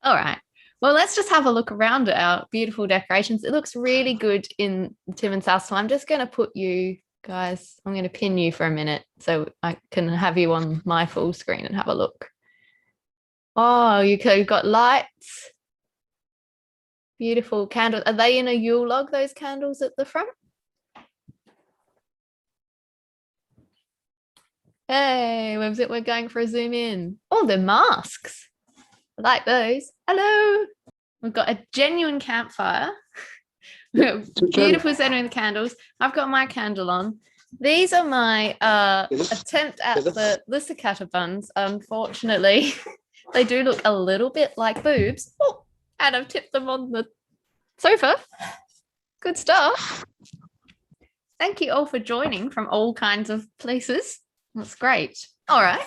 All right. Well, let's just have a look around at our beautiful decorations. It looks really good in Tim and South. So I'm just going to put you guys, I'm going to pin you for a minute so I can have you on my full screen and have a look. Oh, you've got lights, beautiful candles. Are they in a Yule log, those candles at the front? Hey, we're going for a zoom in. Oh, they're masks. I like those. Hello. We've got a genuine campfire. Beautiful setting with candles. I've got my candle on. These are my attempt at the Lissacata buns. Unfortunately, they do look a little bit like boobs. Oh, and I've tipped them on the sofa. Good stuff. Thank you all for joining from all kinds of places. That's great. All right.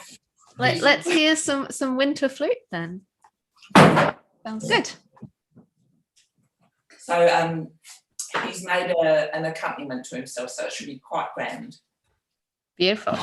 Let's hear some winter flute then. Sounds good. So he's made an accompaniment to himself, so it should be quite grand. Beautiful.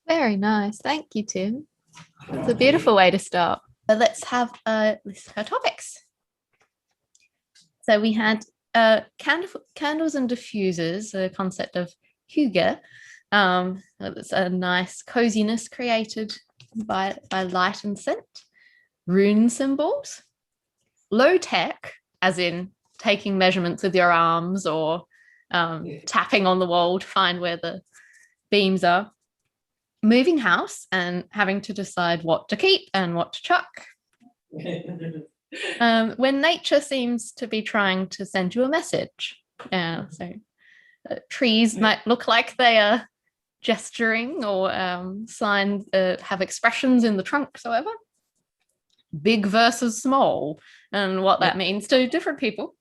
Very nice. Thank you, Tim. It's a beautiful way to start. But let's have a list of our topics. So we had candles and diffusers, the concept of hygge. It's a nice coziness created by light and scent. Rune symbols. Low tech, as in taking measurements with your arms or tapping on the wall to find where the beams are. Moving house and having to decide what to keep and what to chuck. When nature seems to be trying to send you a message. Trees might look like they are gesturing or signs have expressions in the trunks, however. Big versus small, and what that means to different people.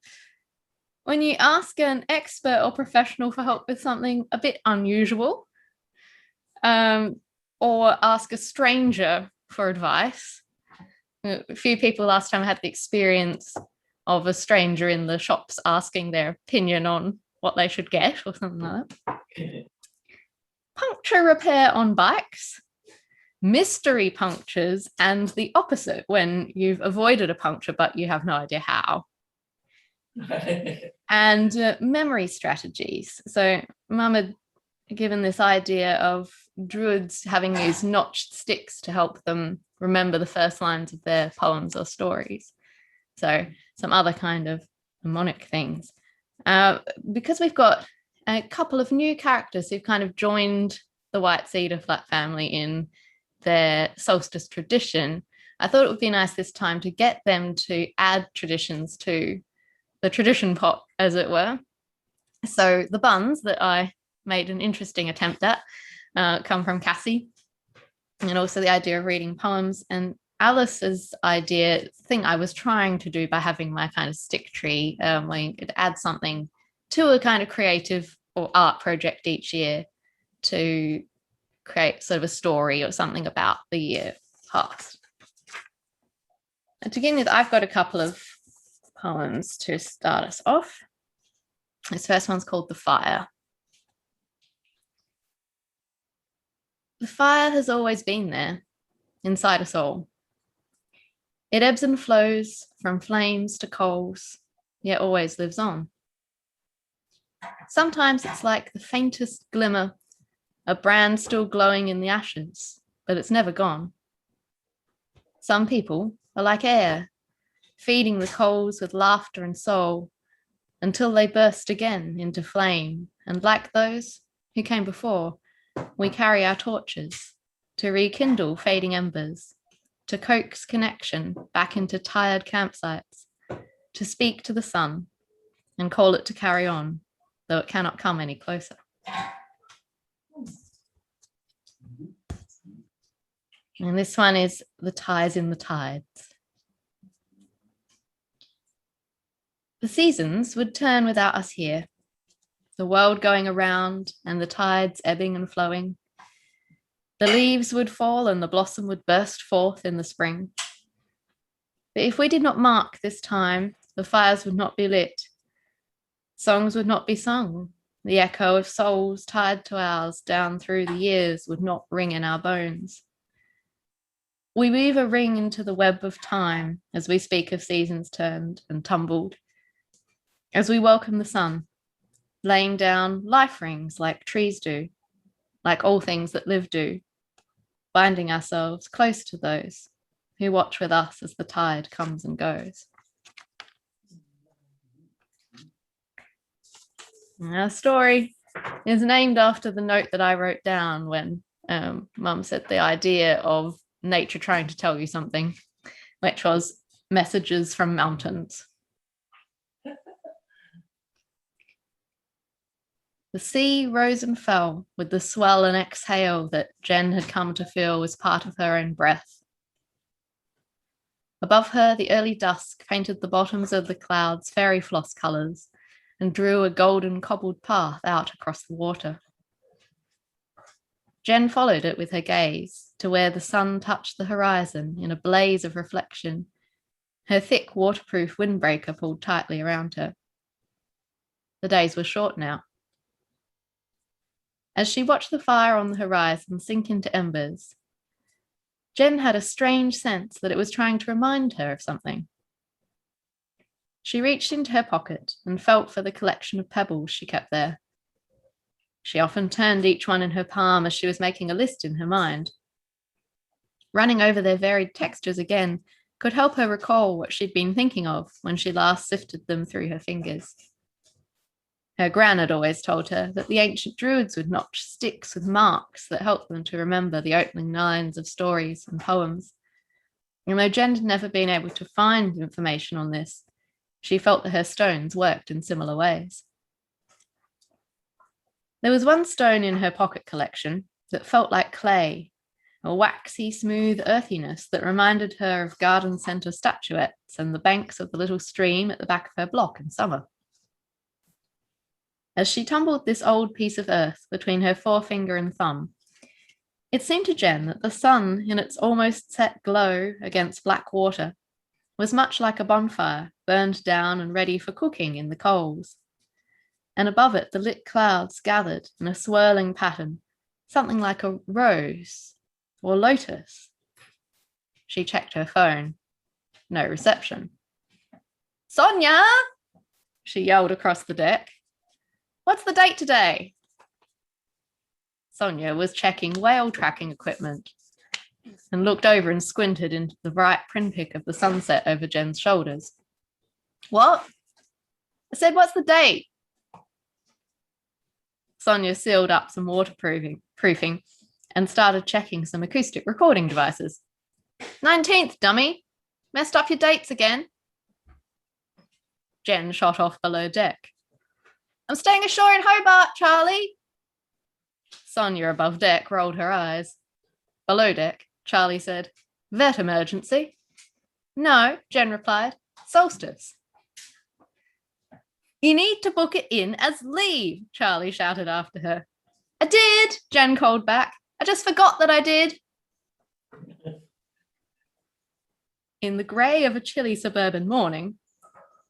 When you ask an expert or professional for help with something a bit unusual, or ask a stranger for advice. A few people last time had the experience of a stranger in the shops asking their opinion on what they should get or something like that. Puncture repair on bikes, mystery punctures, and the opposite, when you've avoided a puncture but you have no idea how. And memory strategies. So Mum had given this idea of druids having used notched sticks to help them remember the first lines of their poems or stories. So some other kind of mnemonic things. Because we've got a couple of new characters who've kind of joined the White Cedar Flat family in their Solstice tradition, I thought it would be nice this time to get them to add traditions to the tradition pot, as it were. So the buns that I made an interesting attempt at come from Cassie, and also the idea of reading poems. And Alice's idea, thing I was trying to do by having my kind of stick tree, where you could add something to a kind of creative or art project each year to create sort of a story or something about the year past. And to begin with, I've got a couple of poems to start us off. This first one's called The Fire. The fire has always been there, inside us all. It ebbs and flows from flames to coals, yet always lives on. Sometimes it's like the faintest glimmer, a brand still glowing in the ashes, but it's never gone. Some people are like air, feeding the coals with laughter and soul until they burst again into flame. And like those who came before, we carry our torches to rekindle fading embers, to coax connection back into tired campsites, to speak to the sun and call it to carry on, though it cannot come any closer. And this one is The Ties in the Tides. The seasons would turn without us here, the world going around and the tides ebbing and flowing. The leaves would fall and the blossom would burst forth in the spring. But if we did not mark this time, the fires would not be lit. Songs would not be sung. The echo of souls tied to ours down through the years would not ring in our bones. We weave a ring into the web of time as we speak of seasons turned and tumbled, as we welcome the sun, laying down life rings like trees do, like all things that live do, binding ourselves close to those who watch with us as the tide comes and goes. Our story is named after the note that I wrote down when Mum said the idea of nature trying to tell you something, which was messages from mountains. The sea rose and fell with the swell and exhale that Jen had come to feel was part of her own breath. Above her, the early dusk painted the bottoms of the clouds fairy floss colours and drew a golden cobbled path out across the water. Jen followed it with her gaze to where the sun touched the horizon in a blaze of reflection, her thick waterproof windbreaker pulled tightly around her. The days were short now. As she watched the fire on the horizon sink into embers, Jen had a strange sense that it was trying to remind her of something. She reached into her pocket and felt for the collection of pebbles she kept there. She often turned each one in her palm as she was making a list in her mind. Running over their varied textures again could help her recall what she'd been thinking of when she last sifted them through her fingers. Her gran had always told her that the ancient druids would notch sticks with marks that helped them to remember the opening lines of stories and poems. And though Jen had never been able to find information on this, she felt that her stones worked in similar ways. There was one stone in her pocket collection that felt like clay, a waxy, smooth earthiness that reminded her of garden centre statuettes and the banks of the little stream at the back of her block in summer. As she tumbled this old piece of earth between her forefinger and thumb, it seemed to Jen that the sun, in its almost set glow against black water, was much like a bonfire burned down and ready for cooking in the coals. And above it, the lit clouds gathered in a swirling pattern, something like a rose or lotus. She checked her phone. No reception. "Sonia!" she yelled across the deck. "What's the date today?" Sonia was checking whale tracking equipment and looked over and squinted into the bright pinprick of the sunset over Jen's shoulders. "What?" I said, what's the date? Sonia sealed up some waterproofing and started checking some acoustic recording devices. 19th, dummy. Messed up your dates again. Jen shot off below deck. I'm staying ashore in Hobart, Charlie. Sonia above deck rolled her eyes. Below deck, Charlie said, vet emergency. No, Jen replied, Solstice. You need to book it in as leave, Charlie shouted after her. I did, Jen called back. I just forgot that I did. In the grey of a chilly suburban morning,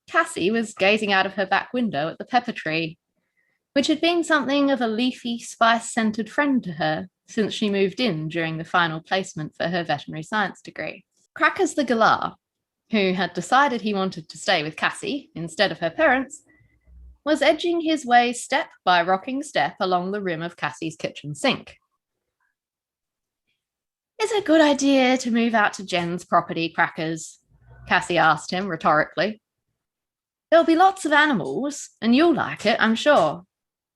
Cassie was gazing out of her back window at the pepper tree, which had been something of a leafy, spice-scented friend to her since she moved in during the final placement for her veterinary science degree. Crackers the galah, who had decided he wanted to stay with Cassie instead of her parents, was edging his way step by rocking step along the rim of Cassie's kitchen sink. Is it a good idea to move out to Jen's property, Crackers? Cassie asked him rhetorically. There'll be lots of animals, and you'll like it, I'm sure.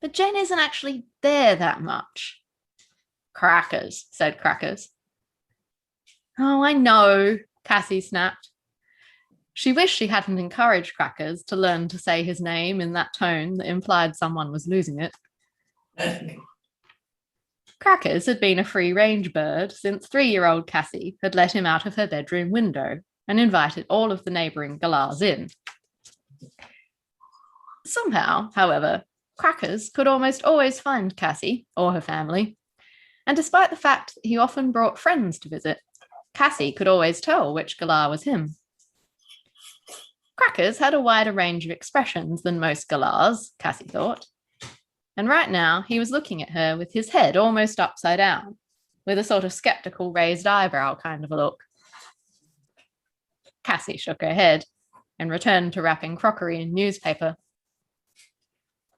But Jen isn't actually there that much. Crackers, said Crackers. Oh, I know, Cassie snapped. She wished she hadn't encouraged Crackers to learn to say his name in that tone that implied someone was losing it. Crackers had been a free-range bird since 3-year-old Cassie had let him out of her bedroom window and invited all of the neighbouring galahs in. Somehow, however, Crackers could almost always find Cassie or her family, and despite the fact that he often brought friends to visit, Cassie could always tell which galah was him. Crackers had a wider range of expressions than most galahs, Cassie thought, and right now he was looking at her with his head almost upside down, with a sort of skeptical raised eyebrow kind of a look. Cassie shook her head and returned to wrapping crockery in newspaper.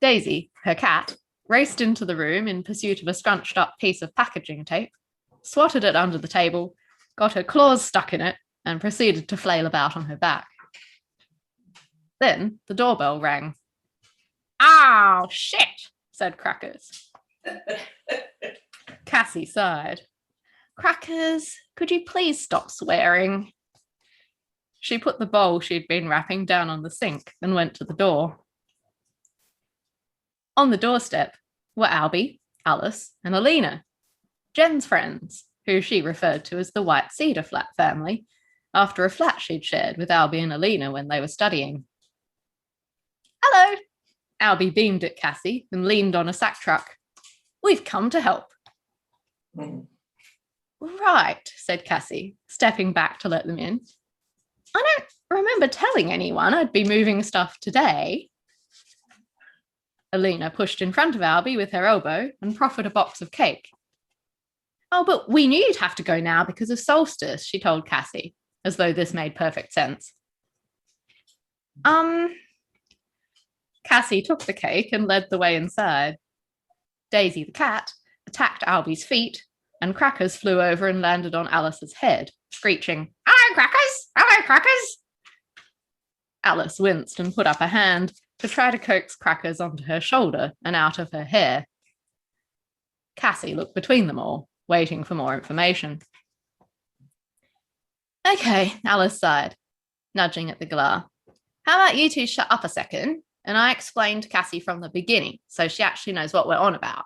Daisy, her cat, raced into the room in pursuit of a scrunched up piece of packaging tape, swatted it under the table, got her claws stuck in it, and proceeded to flail about on her back. Then the doorbell rang. "Oh, shit," said Crackers. Cassie sighed. "Crackers, could you please stop swearing?" She put the bowl she'd been wrapping down on the sink and went to the door. On the doorstep were Albie, Alice, and Alina, Jen's friends, who she referred to as the White Cedar Flat family, after a flat she'd shared with Albie and Alina when they were studying. "Hello," Albie beamed at Cassie and leaned on a sack truck. "We've come to help." "Right," said Cassie, stepping back to let them in. "I don't remember telling anyone I'd be moving stuff today." Alina pushed in front of Albie with her elbow and proffered a box of cake. "Oh, but we knew you'd have to go now because of Solstice," she told Cassie, as though this made perfect sense. Cassie took the cake and led the way inside. Daisy the cat attacked Albie's feet, and Crackers flew over and landed on Alice's head, screeching, "Hello, Crackers! Hello, Crackers!" Alice winced and put up a hand to try to coax Crackers onto her shoulder and out of her hair. Cassie looked between them all, waiting for more information. "Okay," Alice sighed, nudging at the galah. "How about you two shut up a second, and I explain to Cassie from the beginning so she actually knows what we're on about."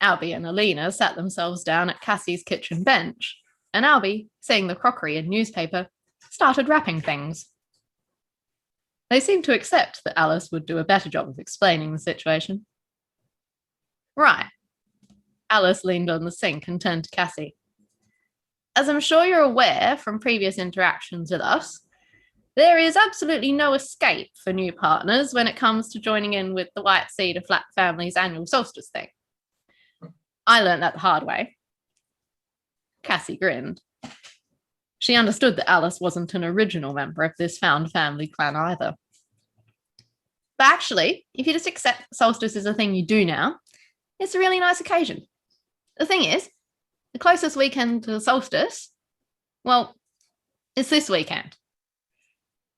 Albie and Alina sat themselves down at Cassie's kitchen bench, and Albie, seeing the crockery and newspaper, started wrapping things. They seemed to accept that Alice would do a better job of explaining the situation. "Right." Alice leaned on the sink and turned to Cassie. "As I'm sure you're aware from previous interactions with us, there is absolutely no escape for new partners when it comes to joining in with the White Cedar Flat family's annual solstice thing. I learned that the hard way." Cassie grinned. She understood that Alice wasn't an original member of this found family clan either. "But actually, if you just accept solstice is a thing you do now, it's a really nice occasion. The thing is, the closest weekend to the solstice, well, it's this weekend.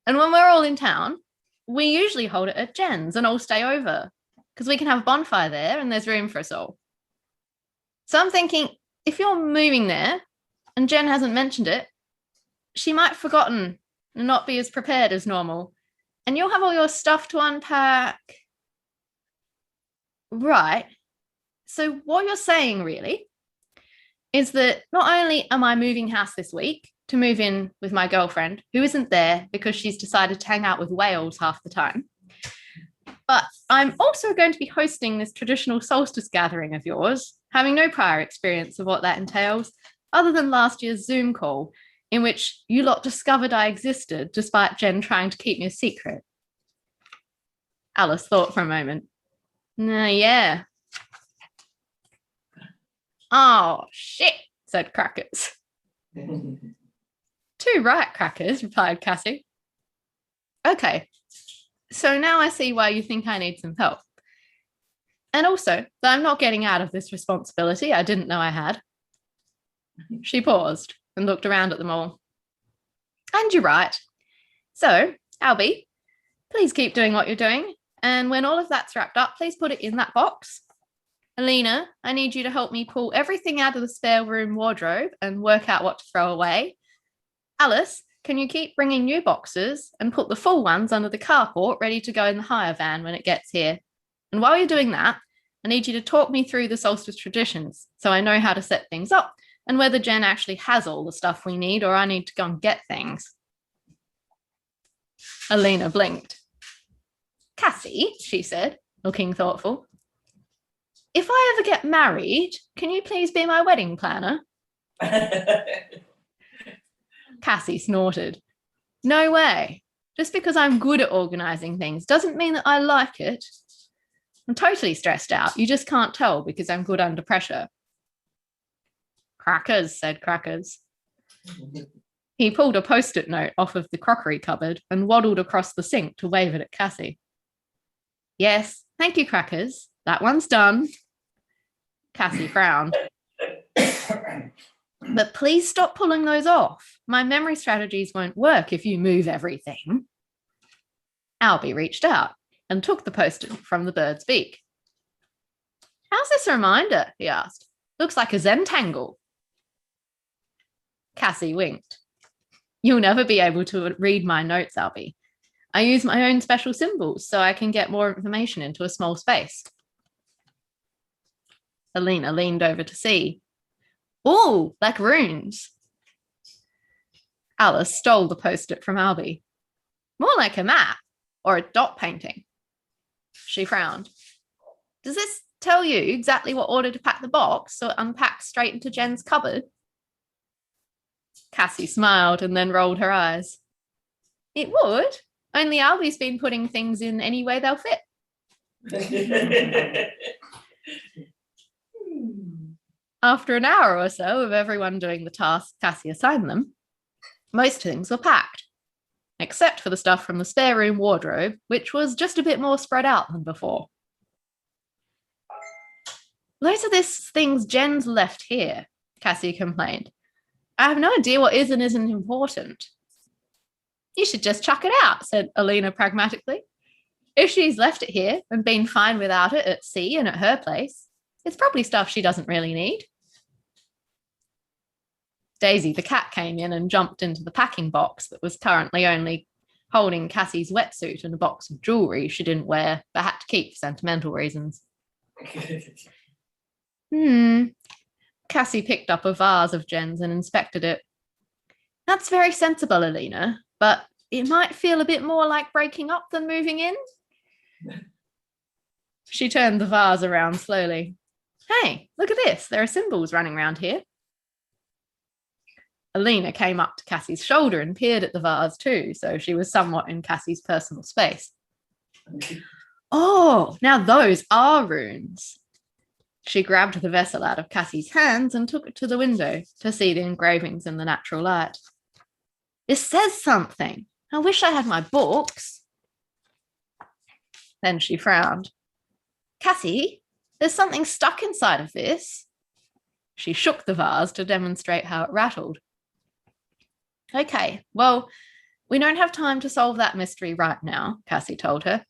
And when we're all in town, we usually hold it at Jen's and all stay over because we can have a bonfire there and there's room for us all. So I'm thinking, if you're moving there and Jen hasn't mentioned it, she might have forgotten and not be as prepared as normal. And you'll have all your stuff to unpack. Right. So what you're saying really is that not only am I moving house this week to move in with my girlfriend, who isn't there because she's decided to hang out with whales half the time, but I'm also going to be hosting this traditional solstice gathering of yours, having no prior experience of what that entails, other than last year's Zoom call, in which you lot discovered I existed despite Jen trying to keep me a secret. Alice thought for a moment. Yeah. Oh, shit, said Crackers. Too right, Crackers, replied Cassie. Okay, so now I see why you think I need some help. And also, that I'm not getting out of this responsibility I didn't know I had. She paused and looked around at them all. And you're right. So, Albie, please keep doing what you're doing. And when all of that's wrapped up, please put it in that box. Alina, I need you to help me pull everything out of the spare room wardrobe and work out what to throw away. Alice, can you keep bringing new boxes and put the full ones under the carport ready to go in the hire van when it gets here? And while you're doing that, I need you to talk me through the solstice traditions so I know how to set things up and whether Jen actually has all the stuff we need or I need to go and get things. Alina blinked. Cassie, she said, looking thoughtful, if I ever get married, can you please be my wedding planner? Cassie snorted. No way. Just because I'm good at organising things doesn't mean that I like it. I'm totally stressed out. You just can't tell because I'm good under pressure. Crackers, said Crackers. He pulled a post-it note off of the crockery cupboard and waddled across the sink to wave it at Cassie. Yes, thank you, Crackers. That one's done. Cassie frowned. But please stop pulling those off. My memory strategies won't work if you move everything. Albie reached out and took the post-it from the bird's beak. How's this a reminder? He asked. Looks like a Zentangle. Cassie winked. You'll never be able to read my notes, Albie. I use my own special symbols so I can get more information into a small space. Alina leaned over to see. Ooh, like runes. Alice stole the post-it from Albie. More like a map or a dot painting. She frowned. Does this tell you exactly what order to pack the box so it unpacks straight into Jen's cupboard? Cassie smiled and then rolled her eyes. It would, only Albie's been putting things in any way they'll fit. After an hour or so of everyone doing the task Cassie assigned them, most things were packed, except for the stuff from the spare room wardrobe, which was just a bit more spread out than before. Loads of these things Jen's left here, Cassie complained. I have no idea what is and isn't important. You should just chuck it out, said Alina pragmatically. If she's left it here and been fine without it at sea and at her place, it's probably stuff she doesn't really need. Daisy, the cat, came in and jumped into the packing box that was currently only holding Cassie's wetsuit and a box of jewellery she didn't wear but had to keep for sentimental reasons. Cassie picked up a vase of Jen's and inspected it. That's very sensible, Alina, but it might feel a bit more like breaking up than moving in. She turned the vase around slowly. Hey, look at this. There are symbols running around here. Alina came up to Cassie's shoulder and peered at the vase too, so she was somewhat in Cassie's personal space. Oh, now those are runes. She grabbed the vessel out of Cassie's hands and took it to the window to see the engravings in the natural light. This says something. I wish I had my books. Then she frowned. Cassie, there's something stuck inside of this. She shook the vase to demonstrate how it rattled. Okay, well, We don't have time to solve that mystery right now, Cassie told her.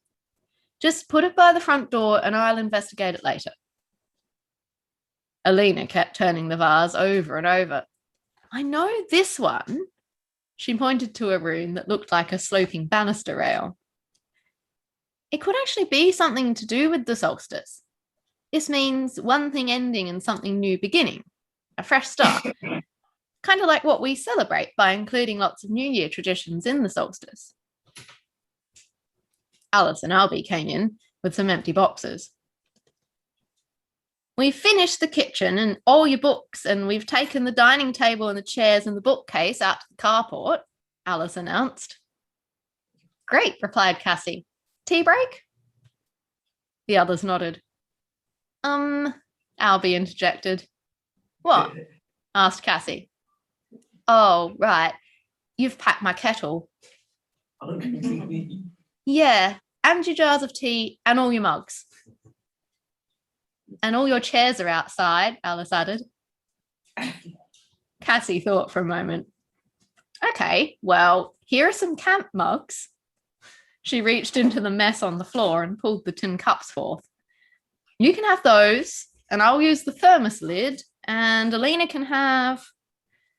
Just put it by the front door and I'll investigate it later. Alina kept turning the vase over and over. I know this one. She pointed to a room that looked like a sloping banister rail. It could actually be something to do with the solstice. This means one thing ending and something new beginning, a fresh start. Kind of like what we celebrate by including lots of New Year traditions in the solstice. Alice and Albie came in with some empty boxes. We've finished the kitchen and all your books, and we've taken the dining table and the chairs and the bookcase out to the carport, Alice announced. Great, replied Cassie. Tea break? The others nodded. Albie interjected. What? Asked Cassie. Oh, right. You've packed my kettle. Yeah, and your jars of tea and all your mugs. And all your chairs are outside, Alice added. Cassie thought for a moment. Okay, well, here are some camp mugs. She reached into the mess on the floor and pulled the tin cups forth. You can have those, and I'll use the thermos lid, and Alina can have...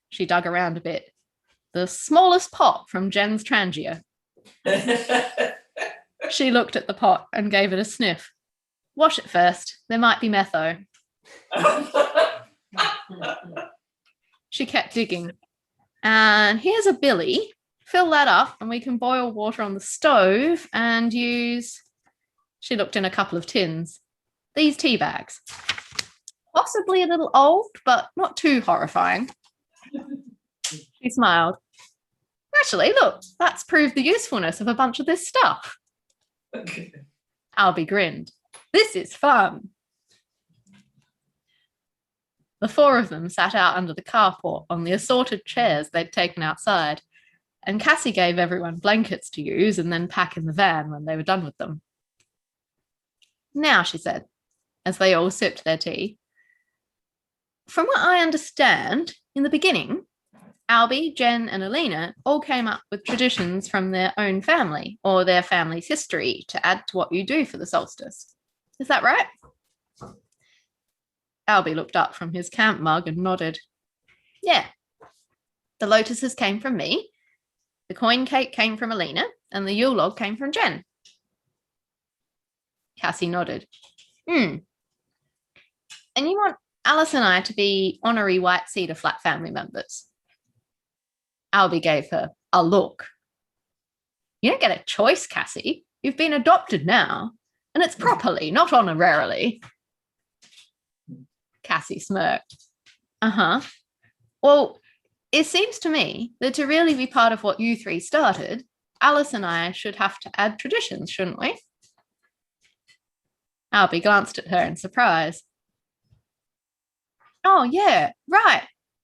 She dug around a bit. The smallest pot from Jen's Trangia. She looked at the pot and gave it a sniff. Wash it first. There might be metho. She kept digging. And here's a billy. Fill that up and we can boil water on the stove and use... She looked in a couple of tins. These tea bags. Possibly a little old, but not too horrifying. She smiled. Actually, look, that's proved the usefulness of a bunch of this stuff. Albie grinned. This is fun. The four of them sat out under the carport on the assorted chairs they'd taken outside, and Cassie gave everyone blankets to use and then pack in the van when they were done with them. Now, she said, as they all sipped their tea, from what I understand, in the beginning, Albie, Jen, and Alina all came up with traditions from their own family or their family's history to add to what you do for the solstice. Is that right? Albie looked up from his camp mug and nodded. Yeah. The lotuses came from me, the coin cake came from Alina, and the Yule log came from Jen. Cassie nodded. And you want Alice and I to be honorary White Cedar Flat family members? Albie gave her a look. You don't get a choice, Cassie. You've been adopted now, and it's properly, not honorarily. Cassie smirked. Well, it seems to me that to really be part of what you three started, Alice and I should have to add traditions, shouldn't we? Albie glanced at her in surprise. Oh, yeah, right.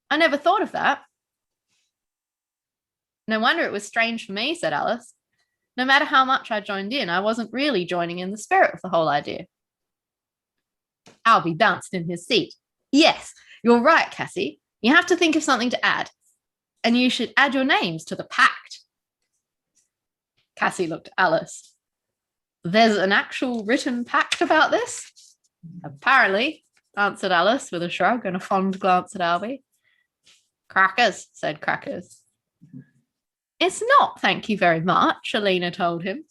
I never thought of that. No wonder it was strange for me, said Alice. No matter how much I joined in, I wasn't really joining in the spirit of the whole idea. Albie bounced in his seat. Yes, you're right, Cassie. You have to think of something to add. And you should add your names to the pact. Cassie looked at Alice. There's an actual written pact about this? Apparently, answered Alice with a shrug and a fond glance at Albie. Crackers, said Crackers. It's not, thank you very much, Alina told him.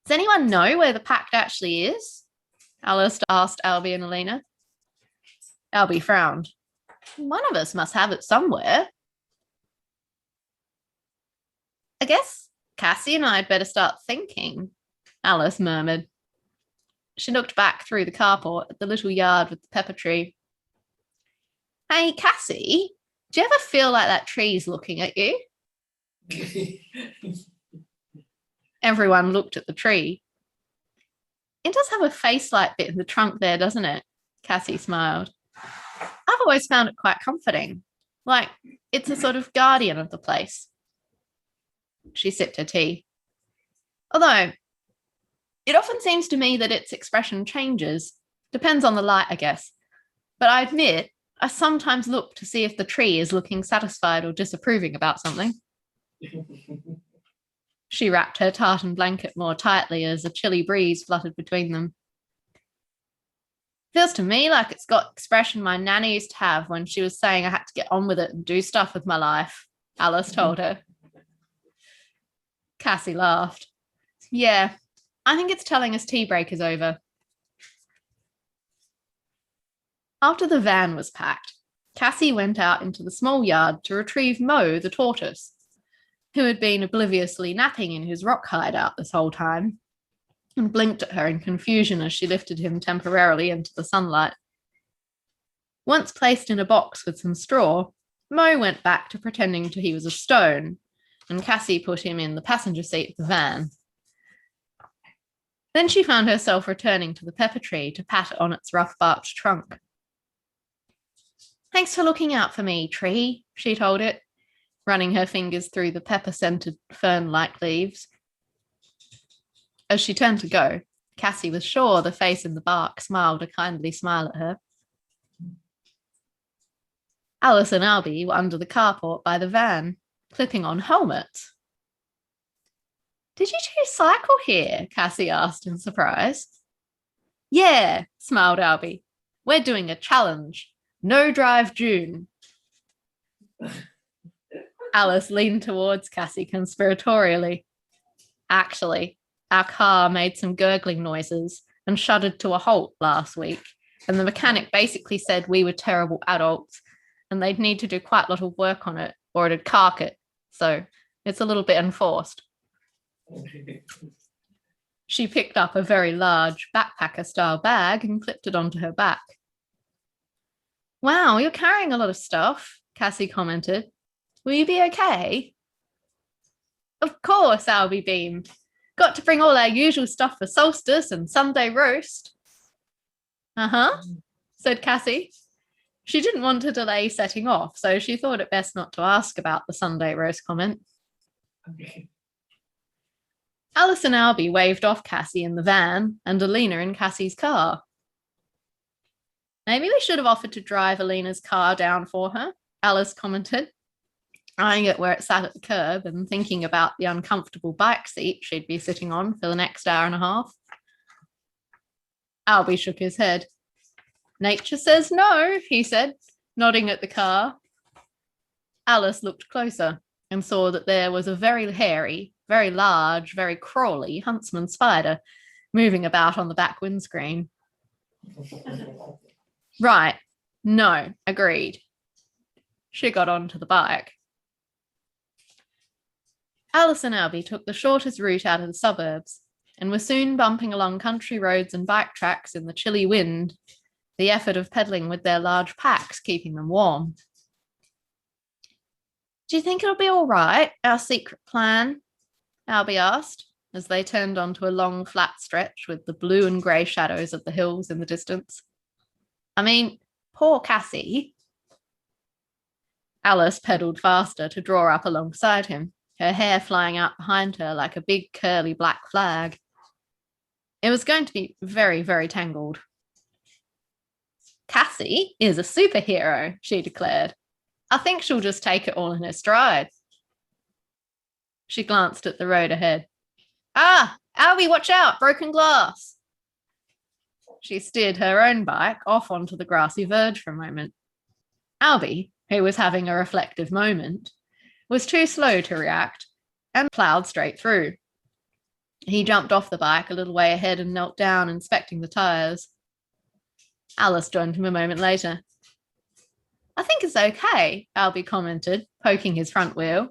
Does anyone know where the pact actually is? Alice asked Albie and Alina. Albie frowned. One of us must have it somewhere. I guess Cassie and I had better start thinking, Alice murmured. She looked back through the carport at the little yard with the pepper tree. Hey, Cassie, do you ever feel like that tree's looking at you? Everyone looked at the tree. It does have a face-like bit in the trunk there, doesn't it? Cassie smiled. I've always found it quite comforting, like it's a sort of guardian of the place. She sipped her tea. Although, it often seems to me that its expression changes. Depends on the light, I guess. But I admit, I sometimes look to see if the tree is looking satisfied or disapproving about something. She wrapped her tartan blanket more tightly as a chilly breeze fluttered between them. Feels to me like it's got expression my nanny used to have when she was saying I had to get on with it and do stuff with my life, Alice told her. Cassie laughed. Yeah, I think it's telling us tea break is over. After the van was packed, Cassie went out into the small yard to retrieve Mo the tortoise, who had been obliviously napping in his rock hideout this whole time, and blinked at her in confusion as she lifted him temporarily into the sunlight. Once placed in a box with some straw, Mo went back to pretending he was a stone, and Cassie put him in the passenger seat of the van. Then she found herself returning to the pepper tree to pat it on its rough-barked trunk. Thanks for looking out for me, tree, she told it, running her fingers through the pepper-scented fern-like leaves. As she turned to go, Cassie was sure the face in the bark smiled a kindly smile at her. Alice and Albie were under the carport by the van, clipping on helmets. Did you two cycle here? Cassie asked in surprise. Yeah, smiled Albie. We're doing a challenge. No drive June. Alice leaned towards Cassie conspiratorially. Actually, our car made some gurgling noises and shuddered to a halt last week, and the mechanic basically said we were terrible adults and they'd need to do quite a lot of work on it or it'd cark it, so it's a little bit enforced. She picked up a very large backpacker-style bag and clipped it onto her back. Wow, you're carrying a lot of stuff, Cassie commented. Will you be okay? Of course, Albie beamed. Got to bring all our usual stuff for Solstice and Sunday roast. Uh-huh, said Cassie. She didn't want to delay setting off, so she thought it best not to ask about the Sunday roast comment. Alice and Albie waved off Cassie in the van and Alina in Cassie's car. Maybe we should have offered to drive Alina's car down for her, Alice commented, eyeing it where it sat at the curb and thinking about the uncomfortable bike seat she'd be sitting on for the next hour and a half. Albie shook his head. Nature says no, he said, nodding at the car. Alice looked closer and saw that there was a very hairy, very large, very crawly huntsman spider moving about on the back windscreen. Right, no, agreed. She got onto the bike. Alice and Albie took the shortest route out of the suburbs and were soon bumping along country roads and bike tracks in the chilly wind, the effort of pedaling with their large packs keeping them warm. Do you think it'll be all right, our secret plan? Albie asked, as they turned onto a long, flat stretch with the blue and grey shadows of the hills in the distance. I mean, poor Cassie. Alice pedalled faster to draw up alongside him, her hair flying out behind her like a big curly black flag. It was going to be very, very tangled. Cassie is a superhero, she declared. I think she'll just take it all in her stride. She glanced at the road ahead. Ah, Albie, watch out, broken glass. She steered her own bike off onto the grassy verge for a moment. Albie, who was having a reflective moment, was too slow to react and ploughed straight through. He jumped off the bike a little way ahead and knelt down, inspecting the tyres. Alice joined him a moment later. I think it's okay, Albie commented, poking his front wheel.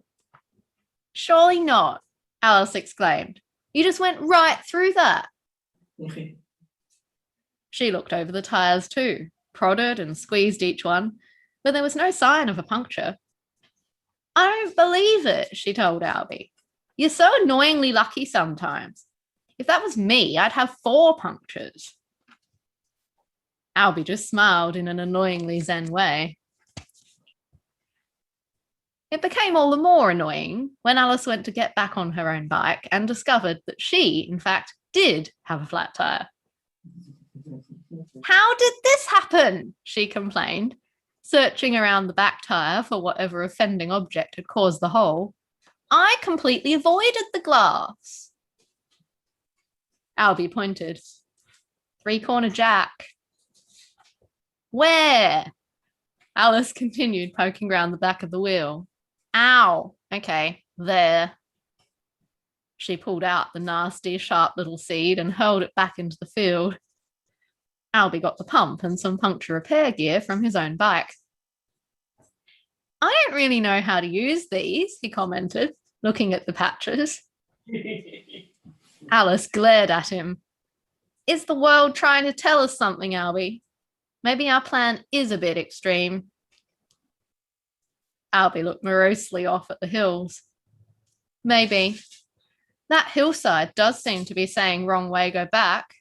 Surely not, Alice exclaimed. You just went right through that. She looked over the tyres too, prodded and squeezed each one, but there was no sign of a puncture. I don't believe it, she told Albie. You're so annoyingly lucky sometimes. If that was me, I'd have 4 punctures. Albie just smiled in an annoyingly zen way. It became all the more annoying when Alice went to get back on her own bike and discovered that she, in fact, did have a flat tyre. How did this happen? She complained, searching around the back tyre for whatever offending object had caused the hole. I completely avoided the glass. Albie pointed. 3-corner jack. Where? Alice continued poking round the back of the wheel. Ow. Okay, there. She pulled out the nasty, sharp little seed and hurled it back into the field. Albie got the pump and some puncture repair gear from his own bike. I don't really know how to use these, he commented, looking at the patches. Alice glared at him. Is the world trying to tell us something, Albie? Maybe our plan is a bit extreme. Albie looked morosely off at the hills. Maybe. That hillside does seem to be saying wrong way, go back.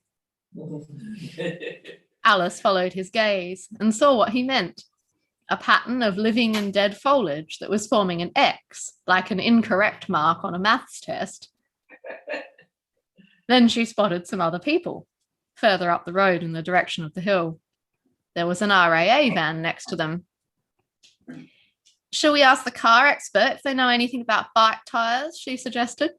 Alice followed his gaze and saw what he meant. A pattern of living and dead foliage that was forming an X, like an incorrect mark on a maths test. Then she spotted some other people, further up the road in the direction of the hill. There was an RAA van next to them. Shall we ask the car expert if they know anything about bike tyres? She suggested.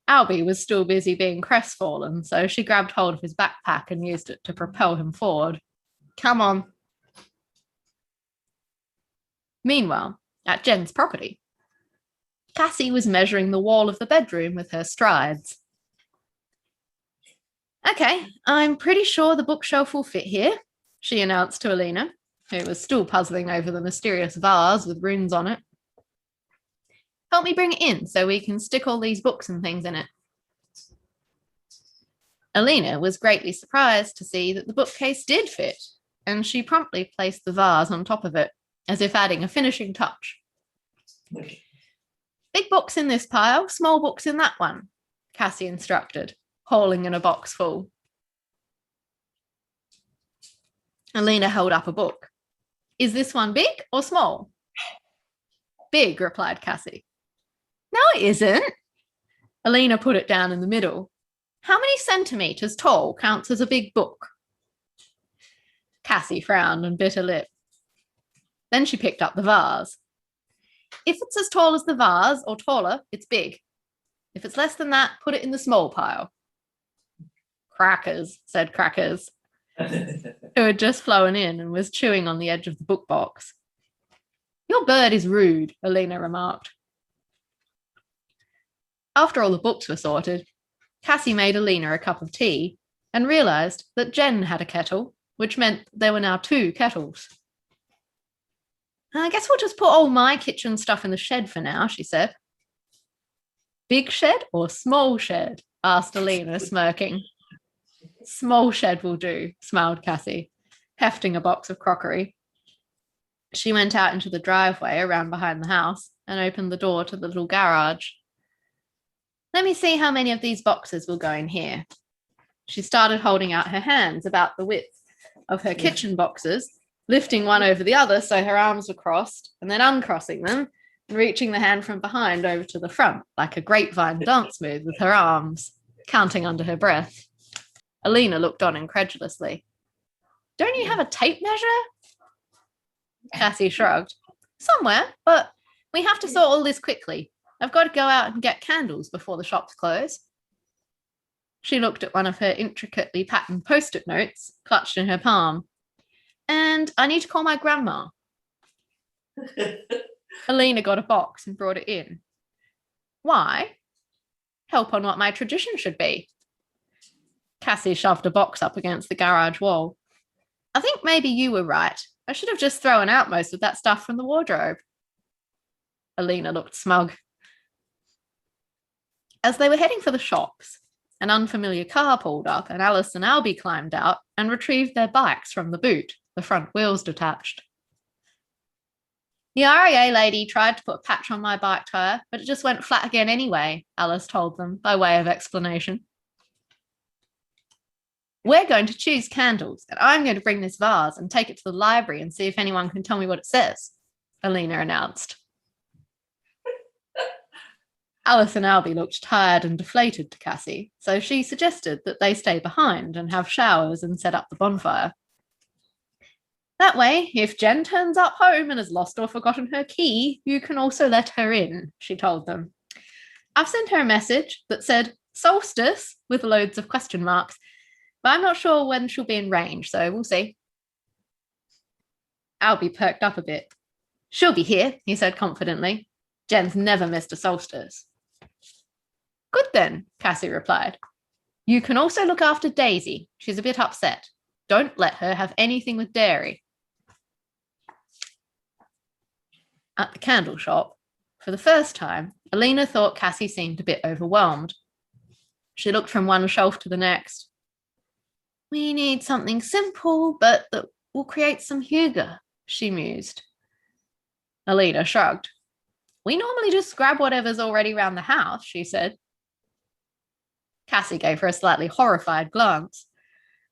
Albie was still busy being crestfallen, so she grabbed hold of his backpack and used it to propel him forward. Come on. Meanwhile, at Jen's property, Cassie was measuring the wall of the bedroom with her strides. Okay, I'm pretty sure the bookshelf will fit here, she announced to Alina, who was still puzzling over the mysterious vase with runes on it. Help me bring it in so we can stick all these books and things in it. Alina was greatly surprised to see that the bookcase did fit, and she promptly placed the vase on top of it, as if adding a finishing touch. Big books in this pile, small books in that one, Cassie instructed, hauling in a box full. Alina held up a book. Is this one big or small? Big, replied Cassie. No, it isn't. Alina put it down in the middle. How many centimetres tall counts as a big book? Cassie frowned and bit her lip. Then she picked up the vase. If it's as tall as the vase or taller, it's big. If it's less than that, put it in the small pile. Crackers, said Crackers, who had just flown in and was chewing on the edge of the book box. Your bird is rude, Alina remarked. After all the books were sorted, Cassie made Alina a cup of tea and realised that Jen had a kettle, which meant there were now 2 kettles. I guess we'll just put all my kitchen stuff in the shed for now, she said. Big shed or small shed? Asked Alina, smirking. Small shed will do, smiled Cassie, hefting a box of crockery. She went out into the driveway around behind the house and opened the door to the little garage. Let me see how many of these boxes will go in here. She started holding out her hands about the width of her kitchen boxes, lifting one over the other so her arms were crossed, and then uncrossing them and reaching the hand from behind over to the front like a grapevine dance move with her arms, counting under her breath. Alina looked on incredulously. Don't you have a tape measure? Cassie shrugged. Somewhere, but we have to sort all this quickly. I've got to go out and get candles before the shops close. She looked at one of her intricately patterned post-it notes clutched in her palm. And I need to call my grandma. Alina got a box and brought it in. Why? Help on what my tradition should be. Cassie shoved a box up against the garage wall. I think maybe you were right. I should have just thrown out most of that stuff from the wardrobe. Alina looked smug. As they were heading for the shops, an unfamiliar car pulled up and Alice and Albie climbed out and retrieved their bikes from the boot, the front wheels detached. The RAA lady tried to put a patch on my bike tyre, but it just went flat again anyway, Alice told them by way of explanation. We're going to choose candles, and I'm going to bring this vase and take it to the library and see if anyone can tell me what it says, Alina announced. Alice and Albie looked tired and deflated to Cassie, so she suggested that they stay behind and have showers and set up the bonfire. That way, if Jen turns up home and has lost or forgotten her key, you can also let her in, she told them. I've sent her a message that said Solstice with loads of question marks, but I'm not sure when she'll be in range, so we'll see. Albie perked up a bit. She'll be here, he said confidently. Jen's never missed a solstice. Good then, Cassie replied. You can also look after Daisy. She's a bit upset. Don't let her have anything with dairy. At the candle shop, for the first time, Alina thought Cassie seemed a bit overwhelmed. She looked from one shelf to the next. We need something simple, but that will create some hygge, she mused. Alina shrugged. We normally just grab whatever's already around the house, she said. Cassie gave her a slightly horrified glance,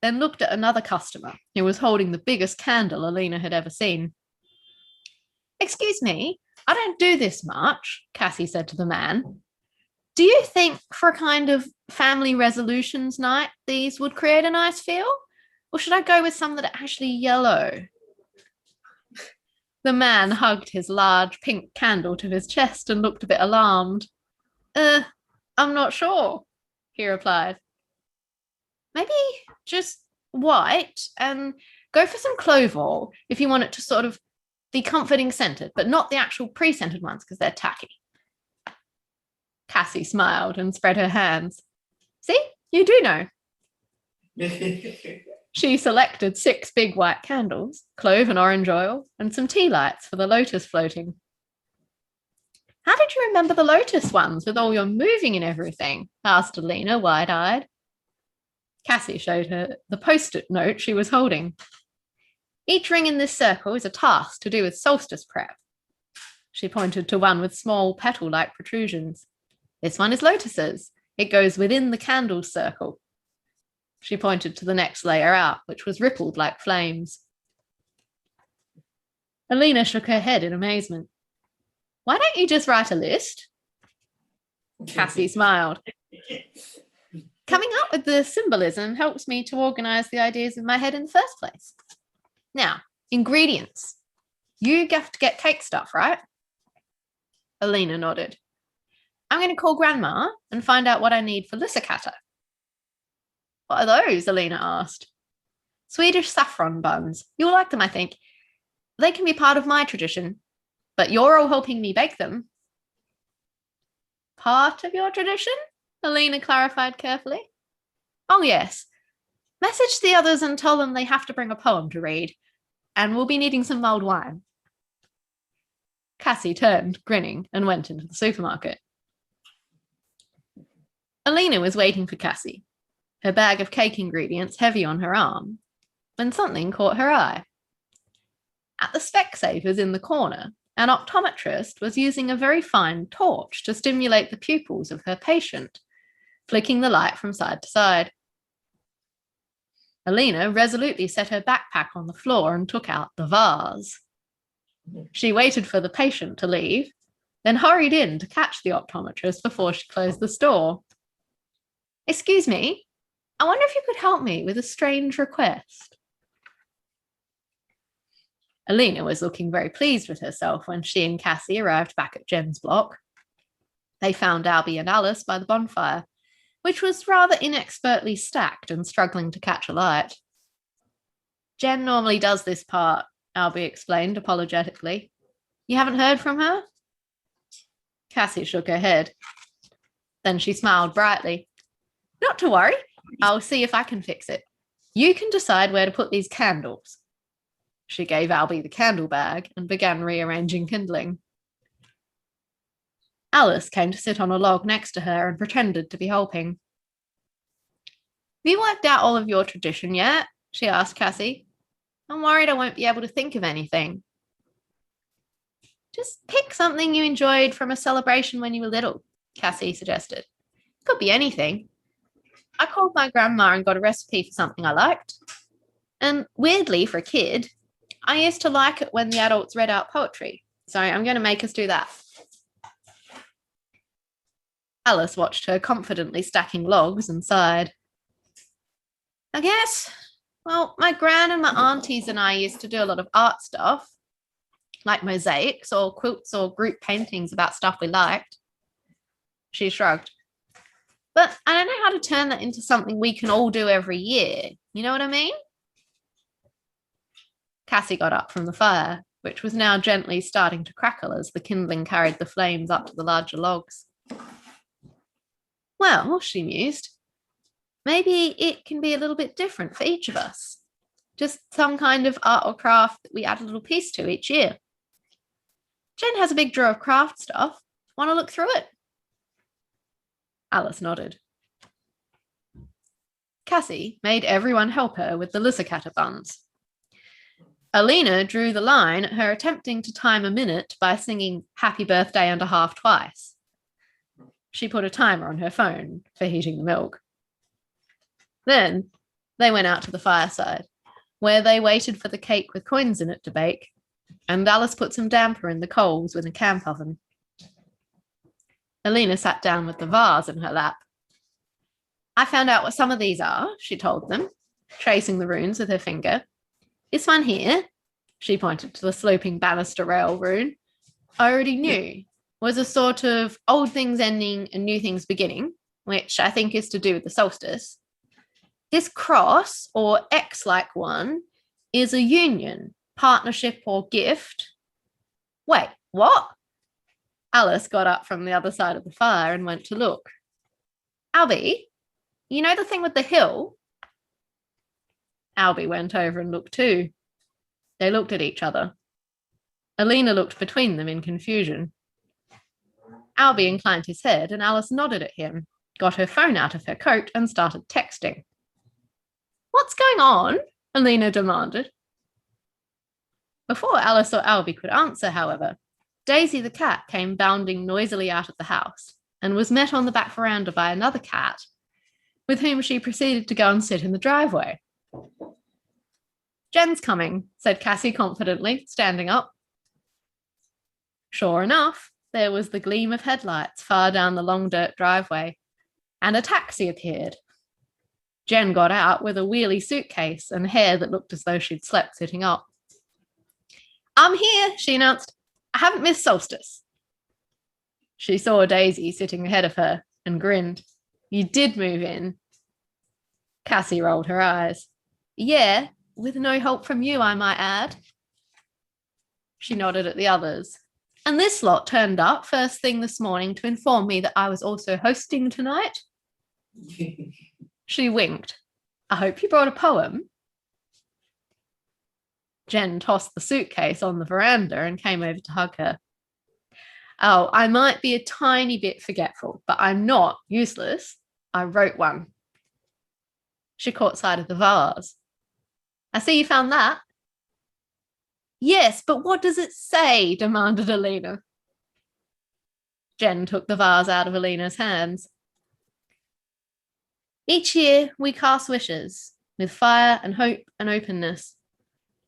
then looked at another customer who was holding the biggest candle Alina had ever seen. Excuse me, I don't do this much, Cassie said to the man. Do you think for a kind of family resolutions night these would create a nice feel? Or should I go with some that are actually yellow? The man hugged his large pink candle to his chest and looked a bit alarmed. I'm not sure, he replied. Maybe just white and go for some clove oil if you want it to sort of be comforting scented, but not the actual pre-scented ones because they're tacky. Cassie smiled and spread her hands. See, you do know. She selected 6 big white candles, clove and orange oil, and some tea lights for the lotus floating. How did you remember the lotus ones with all your moving and everything? Asked Alina, wide-eyed. Cassie showed her the post-it note she was holding. Each ring in this circle is a task to do with solstice prep. She pointed to one with small petal-like protrusions. This one is lotuses. It goes within the candle's circle. She pointed to the next layer out, which was rippled like flames. Alina shook her head in amazement. Why don't you just write a list? Cassie smiled. Coming up with the symbolism helps me to organize the ideas in my head in the first place. Now, ingredients. You have to get cake stuff, right? Alina nodded. I'm going to call Grandma and find out what I need for Lissakata. What are those? Alina asked. Swedish saffron buns. You'll like them, I think. They can be part of my tradition, but you're all helping me bake them. Part of your tradition? Alina clarified carefully. Oh, yes. Message the others and tell them they have to bring a poem to read, and we'll be needing some mulled wine. Cassie turned, grinning, and went into the supermarket. Alina was waiting for Cassie, her bag of cake ingredients heavy on her arm, when something caught her eye. At the Specsavers in the corner, an optometrist was using a very fine torch to stimulate the pupils of her patient, flicking the light from side to side. Alina resolutely set her backpack on the floor and took out the vase. She waited for the patient to leave, then hurried in to catch the optometrist before she closed the store. Excuse me, I wonder if you could help me with a strange request. Alina was looking very pleased with herself when she and Cassie arrived back at Jen's block. They found Albie and Alice by the bonfire, which was rather inexpertly stacked and struggling to catch a light. Jen normally does this part, Albie explained apologetically. You haven't heard from her? Cassie shook her head. Then she smiled brightly. Not to worry, I'll see if I can fix it. You can decide where to put these candles. She gave Albie the candle bag and began rearranging kindling. Alice came to sit on a log next to her and pretended to be helping. Have you worked out all of your tradition yet? She asked Cassie. I'm worried I won't be able to think of anything. Just pick something you enjoyed from a celebration when you were little, Cassie suggested. Could be anything. I called my grandma and got a recipe for something I liked. And weirdly, for a kid, I used to like it when the adults read out poetry. So I'm going to make us do that. Alice watched her confidently stacking logs and sighed. I guess Well, my gran and my aunties and I used to do a lot of art stuff, like mosaics or quilts or group paintings about stuff we liked. She shrugged. But I don't know how to turn that into something we can all do every year. You know what I mean? Cassie got up from the fire, which was now gently starting to crackle as the kindling carried the flames up to the larger logs. Well, she mused, maybe it can be a little bit different for each of us. Just some kind of art or craft that we add a little piece to each year. Jen has a big drawer of craft stuff. Want to look through it? Alice nodded. Cassie made everyone help her with the Lysicatta buns. Alina drew the line at her attempting to time a minute by singing Happy Birthday and a Half twice. She put a timer on her phone for heating the milk. Then they went out to the fireside, where they waited for the cake with coins in it to bake, and Alice put some damper in the coals with a camp oven. Alina sat down with the vase in her lap. I found out what some of these are, she told them, tracing the runes with her finger. This one here, she pointed to the sloping banister rail rune, I already knew, was a sort of old things ending and new things beginning, which I think is to do with the solstice. This cross, or X-like one, is a union, partnership, or gift. Wait, what? Alice got up from the other side of the fire and went to look. Albie, you know the thing with the hill? Albie went over and looked too. They looked at each other. Alina looked between them in confusion. Albie inclined his head and Alice nodded at him, got her phone out of her coat and started texting. What's going on? Alina demanded. Before Alice or Albie could answer, however, Daisy the cat came bounding noisily out of the house and was met on the back veranda by another cat, with whom she proceeded to go and sit in the driveway. Jen's coming, said Cassie confidently, standing up. Sure enough, there was the gleam of headlights far down the long dirt driveway, and a taxi appeared. Jen got out with a wheelie suitcase and hair that looked as though she'd slept sitting up. I'm here, she announced. I haven't missed Solstice. She saw Daisy sitting ahead of her and grinned. You did move in. Cassie rolled her eyes. Yeah, with no help from you, I might add. She nodded at the others. And this lot turned up first thing this morning to inform me that I was also hosting tonight. She winked. I hope you brought a poem. Jen tossed the suitcase on the veranda and came over to hug her. Oh, I might be a tiny bit forgetful, but I'm not useless. I wrote one. She caught sight of the vase. I see you found that. Yes, but what does it say? Demanded Alina. Jen took the vase out of Alina's hands. Each year we cast wishes with fire and hope and openness.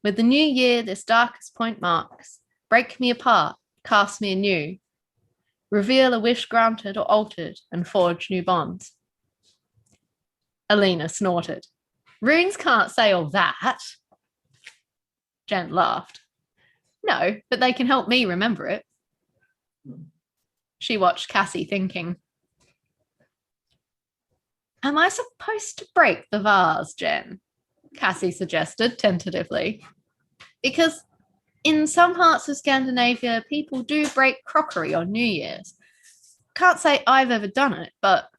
With the new year, this darkest point marks. Break me apart, cast me anew. Reveal a wish granted or altered and forge new bonds. Alina snorted. Runes can't say all that. Jen laughed. No, but they can help me remember it. She watched Cassie thinking. Am I supposed to break the vase, Jen? Cassie suggested tentatively. Because in some parts of Scandinavia, people do break crockery on New Year's. Can't say I've ever done it, but...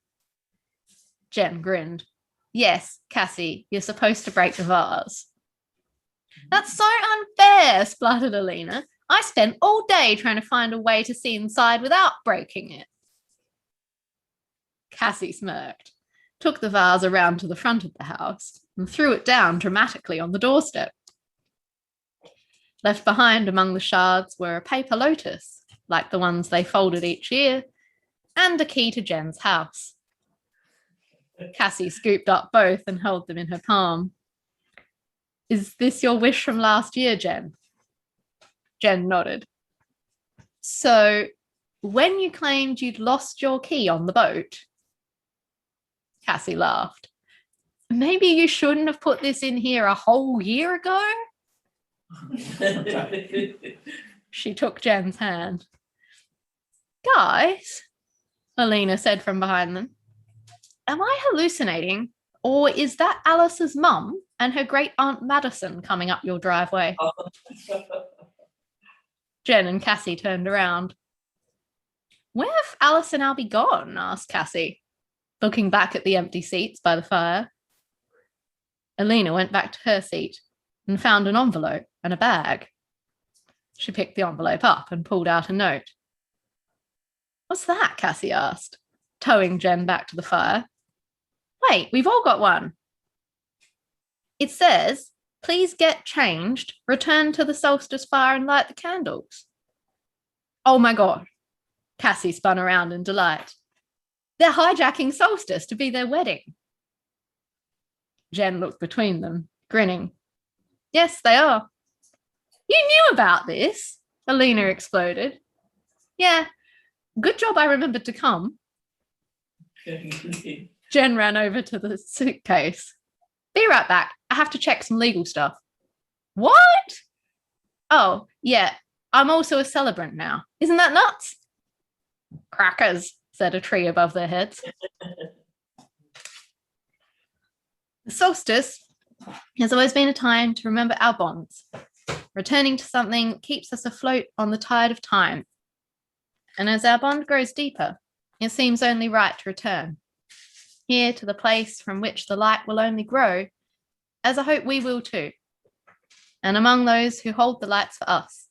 Jen grinned. Yes, Cassie, you're supposed to break the vase. That's so unfair, spluttered Alina. I spent all day trying to find a way to see inside without breaking it. Cassie smirked, took the vase around to the front of the house and threw it down dramatically on the doorstep. Left behind among the shards were a paper lotus, like the ones they folded each year, and a key to Jen's house. Cassie scooped up both and held them in her palm. Is this your wish from last year, Jen? Jen nodded. So, when you claimed you'd lost your key on the boat? Cassie laughed. maybe you shouldn't have put this in here a whole year ago. She took Jen's hand. Guys, Alina said from behind them, am I hallucinating? Or is that Alice's mum and her great aunt Madison coming up your driveway? Jen and Cassie turned around. Where have Alice and Albie gone? Asked Cassie, looking back at the empty seats by the fire. Alina went back to her seat and found an envelope and a bag. She picked the envelope up and pulled out a note. What's that? Cassie asked, towing Jen back to the fire. Wait, we've all got one. It says, please get changed, return to the Solstice fire and light the candles. Oh my God. Cassie spun around in delight. They're hijacking Solstice to be their wedding. Jen looked between them, grinning. Yes, they are. You knew about this, Alina exploded. Yeah, good job I remembered to come. Jen ran over to the suitcase. Be right back. I have to check some legal stuff. What? Oh, yeah, I'm also a celebrant now. Isn't that nuts? Crackers, said a tree above their heads. The solstice has always been a time to remember our bonds. Returning to something keeps us afloat on the tide of time. And as our bond grows deeper, it seems only right to return. Here to the place from which the light will only grow, as I hope we will too. And among those who hold the lights for us,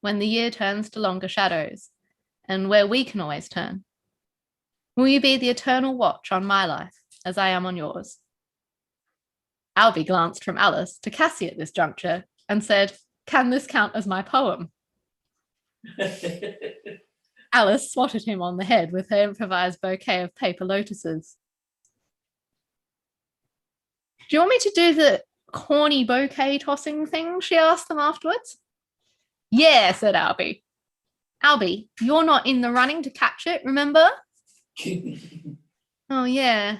when the year turns to longer shadows, and where we can always turn. Will you be the eternal watch on my life, as I am on yours? Albie glanced from Alice to Cassie at this juncture and said, can this count as my poem? Alice swatted him on the head with her improvised bouquet of paper lotuses. Do you want me to do the corny bouquet tossing thing? She asked them afterwards. Yeah, said Albie. Albie, you're not in the running to catch it, remember? Oh, yeah.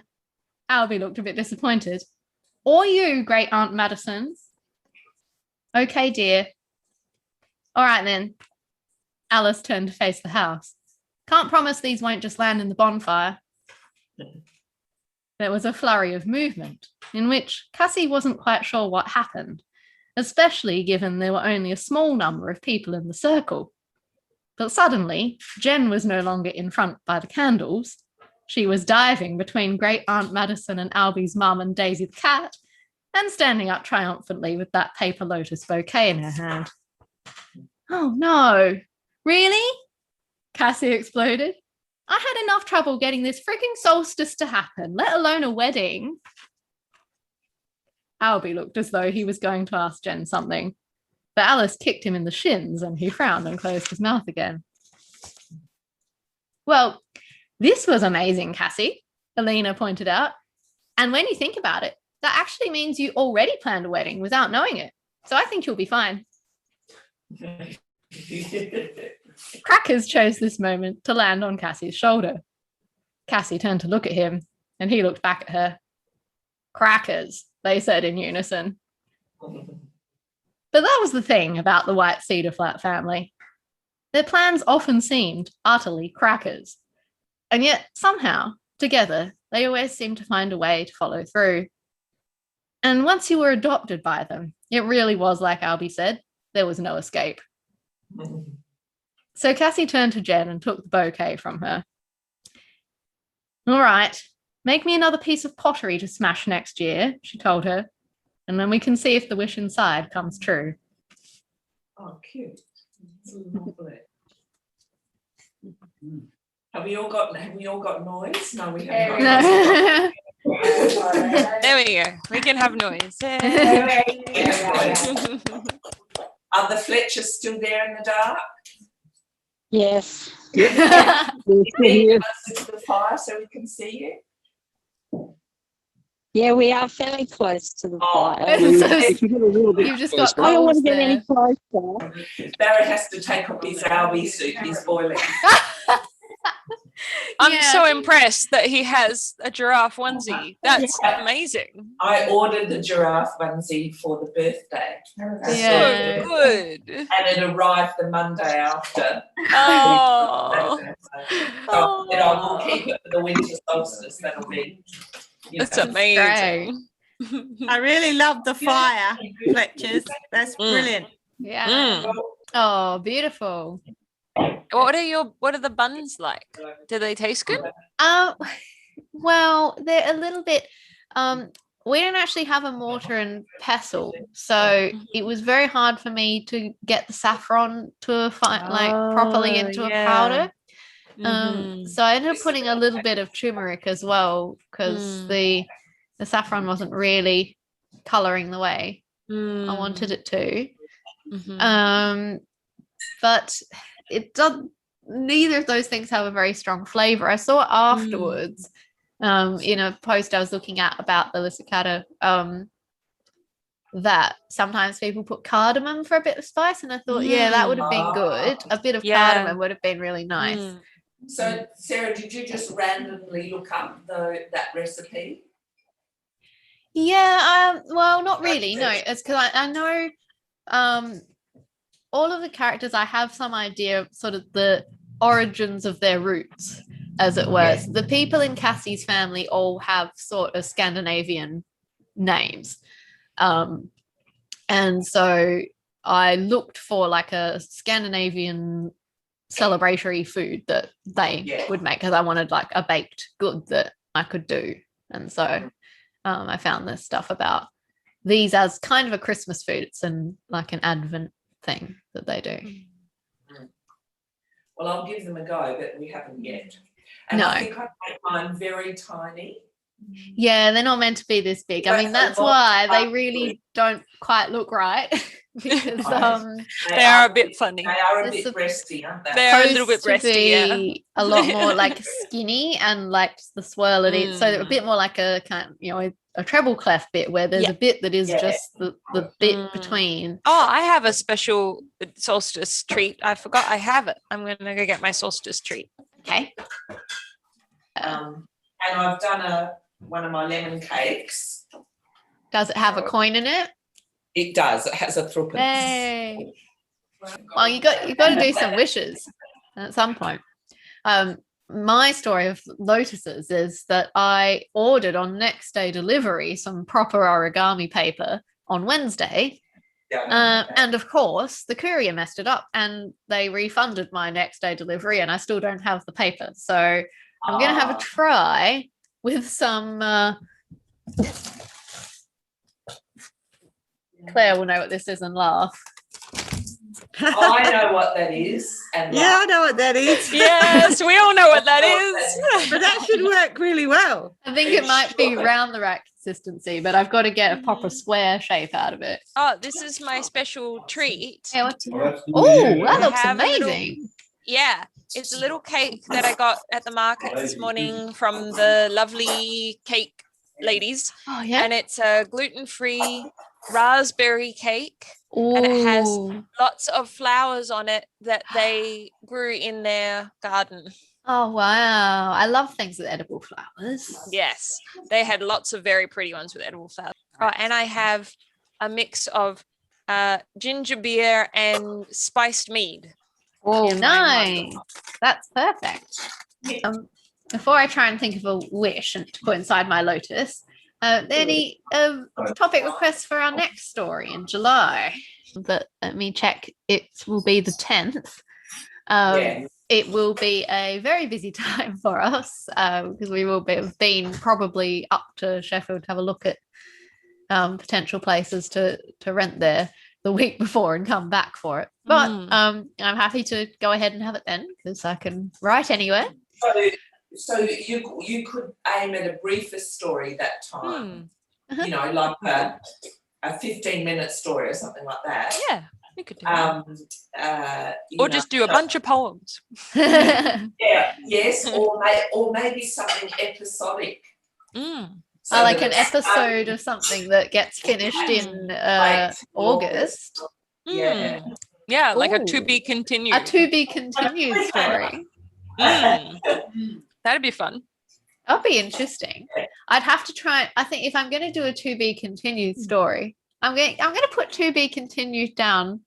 Albie looked a bit disappointed. Or you, Great Aunt Madison. Okay, dear. All right, then. Alice turned to face the house. Can't promise these won't just land in the bonfire. There was a flurry of movement, in which Cassie wasn't quite sure what happened, especially given there were only a small number of people in the circle. But suddenly, Jen was no longer in front by the candles. She was diving between Great Aunt Madison and Albie's mum and Daisy the cat, and standing up triumphantly with that paper lotus bouquet in her hand. Oh no, really? Cassie exploded. I had enough trouble getting this freaking solstice to happen, let alone a wedding. Albie looked as though he was going to ask Jen something, but Alice kicked him in the shins and he frowned and closed his mouth again. Well, this was amazing, Cassie, Alina pointed out. And when you think about it, that actually means you already planned a wedding without knowing it. So I think you'll be fine. Crackers chose this moment to land on Cassie's shoulder. Cassie turned to look at him, and he looked back at her. Crackers, they said in unison. But that was the thing about the White Cedar Flat family. Their plans often seemed utterly crackers. And yet, somehow, together, they always seemed to find a way to follow through. And once you were adopted by them, it really was like Albie said, there was no escape. So Cassie turned to Jen and took the bouquet from her. All right, make me another piece of pottery to smash next year, she told her, and then we can see if the wish inside comes true. Oh, cute. Lovely. Have we all got noise? No, we haven't. There we go. We can have noise. Are the Fletchers still there in the dark? Yes. Can you get closer to the fire so we can see you? Yeah, we are fairly close to the Oh. fire. You've just got I don't want coals to get any there. closer. Barry has to take off his Albie suit. He's boiling. I'm so impressed that he has a giraffe onesie. That's amazing. I ordered the giraffe onesie for the birthday. Yeah. So good. And it arrived the Monday after. Oh, So I will keep it for the winter solstice. That'll be, that's amazing. I really love the fire, Fletchers. That's brilliant. Yeah. Oh, beautiful. What are the buns like? Do they taste good? Well, they're a little bit we don't actually have a mortar and pestle, so it was very hard for me to get the saffron to properly into a powder. So I ended up putting a little bit of turmeric as well, because the saffron wasn't really coloring the way I wanted it to. But it does. Neither of those things have a very strong flavor. I saw afterwards in a post I was looking at about the licicata that sometimes people put cardamom for a bit of spice, and I thought, yeah, that would have been good. A bit of cardamom would have been really nice. So, Sarah, did you just randomly look up that recipe? Yeah, well, not really. No, it's because I know all of the characters. I have some idea of sort of the origins of their roots, as it were. So the people in Cassie's family all have sort of Scandinavian names. And so I looked for like a Scandinavian celebratory food that they would make, because I wanted like a baked good that I could do. And so I found this stuff about these as kind of a Christmas food. It's like an Advent thing that they do. Well, I'll give them a go, but we haven't yet. And I think I make mine very tiny. Yeah, they're not meant to be this big. I mean, that's why they really don't quite look right. Because they are a bit funny. They are a bit breasty, aren't they? They are a little bit breasty, a lot more like skinny and like the swirl it is. So they're a bit more like a kind of, a treble clef bit where there's a bit that is just the bit between. Oh, I have a special solstice treat. I forgot I have it. I'm going to go get my solstice treat. Okay. And I've done one of my lemon cakes. Does it have a coin in it? It does. It has a threepence. Hey. Well, you got to do some wishes at some point. My story of lotuses is that I ordered on next day delivery some proper origami paper on Wednesday. And of course, the courier messed it up and they refunded my next day delivery, and I still don't have the paper. So I'm going to have a try with some... Claire will know what this is and laugh. I know what that is. And I know what that is. Yes, we all know what that is. But that should work really well. I think it might be round the rack consistency, but I've got to get a proper square shape out of it. Oh, this is my special treat. Yeah, that looks amazing. It's a little cake that I got at the market this morning from the lovely cake ladies. Oh, yeah. And it's a gluten-free raspberry cake. Ooh. And it has lots of flowers on it that they grew in their garden. Oh, wow. I love things with edible flowers. Yes, they had lots of very pretty ones with edible flowers. Oh, and I have a mix of ginger beer and spiced mead. Oh, nice. That's perfect. Before I try and think of a wish to put inside my lotus, any topic requests for our next story in July? But let me check. It will be the 10th. It will be a very busy time for us because we will have been probably up to Sheffield to have a look at potential places to rent there the week before and come back for it. But I'm happy to go ahead and have it then, because I can write anywhere. So you could aim at a briefer story that time, like a 15-minute story or something like that. Yeah, we could do that. Or just do a bunch of poems. Yes, or maybe something episodic. So like an episode of something that gets finished in August. Yeah. Yeah, like a to be continued. A to be continued story. That'd be fun. That'd be interesting. I'd have to try. I think if I'm going to do a to be continued story, I'm going to put to be continued down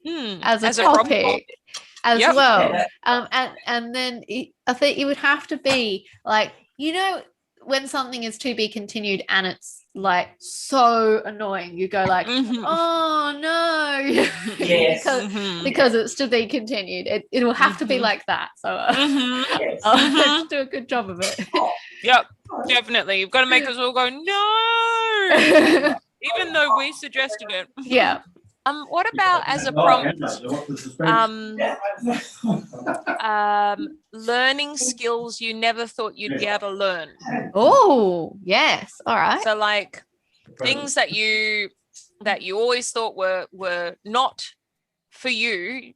as a topic as well. And then I think it would have to be like, you know, when something is to be continued and it's like so annoying, you go like, oh no, because it's to be continued. It will have to be like that. So let's do a good job of it. Yep, definitely. You've got to make us all go no, even though we suggested it. Yeah. What about as a prompt? Learning skills you never thought you'd be able to learn. Oh, yes. All right. So like things that you always thought were not for you,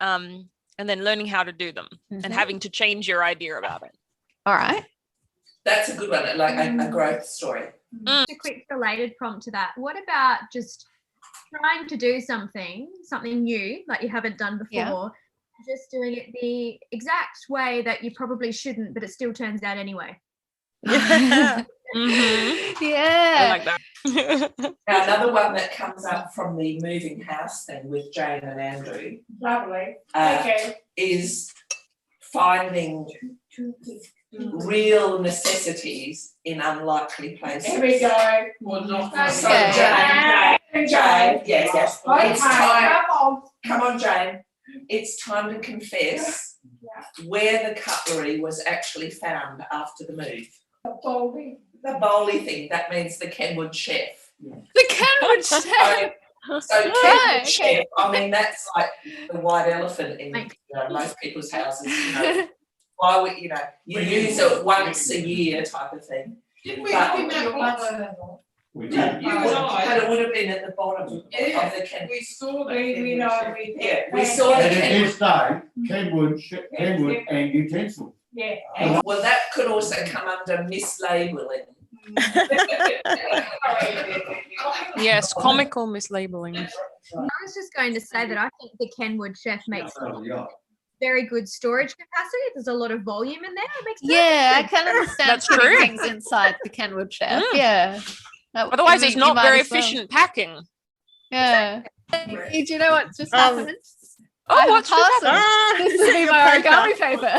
and then learning how to do them and having to change your idea about it. All right. That's a good one, like a growth story. A quick related prompt to that. What about just trying to do something new, like you haven't done before, just doing it the exact way that you probably shouldn't, but it still turns out anyway. Yeah. I like that. Now, another one that comes up from the moving house thing with Jane and Andrew, is finding real necessities in unlikely places. Here we go. Well, not So Jane, yes. It's time. Come on, Jane. It's time to confess where the cutlery was actually found after the move. The bowly thing. That means the Kenwood chef. The Kenwood chef. So Kenwood chef. I mean, that's like the white elephant in most people's houses. You know, why would you use it once a year type of thing? Didn't we have him at once? But it would have been at the bottom of the Kenwood. We saw we know we we saw the And it Kenwood. did say Kenwood and utensils. Yeah. Well, that could also come under mislabeling. Yes, comical mislabeling. I was just going to say that I think the Kenwood chef makes very good storage capacity. There's a lot of volume in there. It makes I can understand That's putting true. things inside the Kenwood chef. Yeah. Otherwise, it's You not might very as well. efficient packing. Yeah. Hey, do you know what just happened? Oh, what's just parcel. happened? This is my origami paper.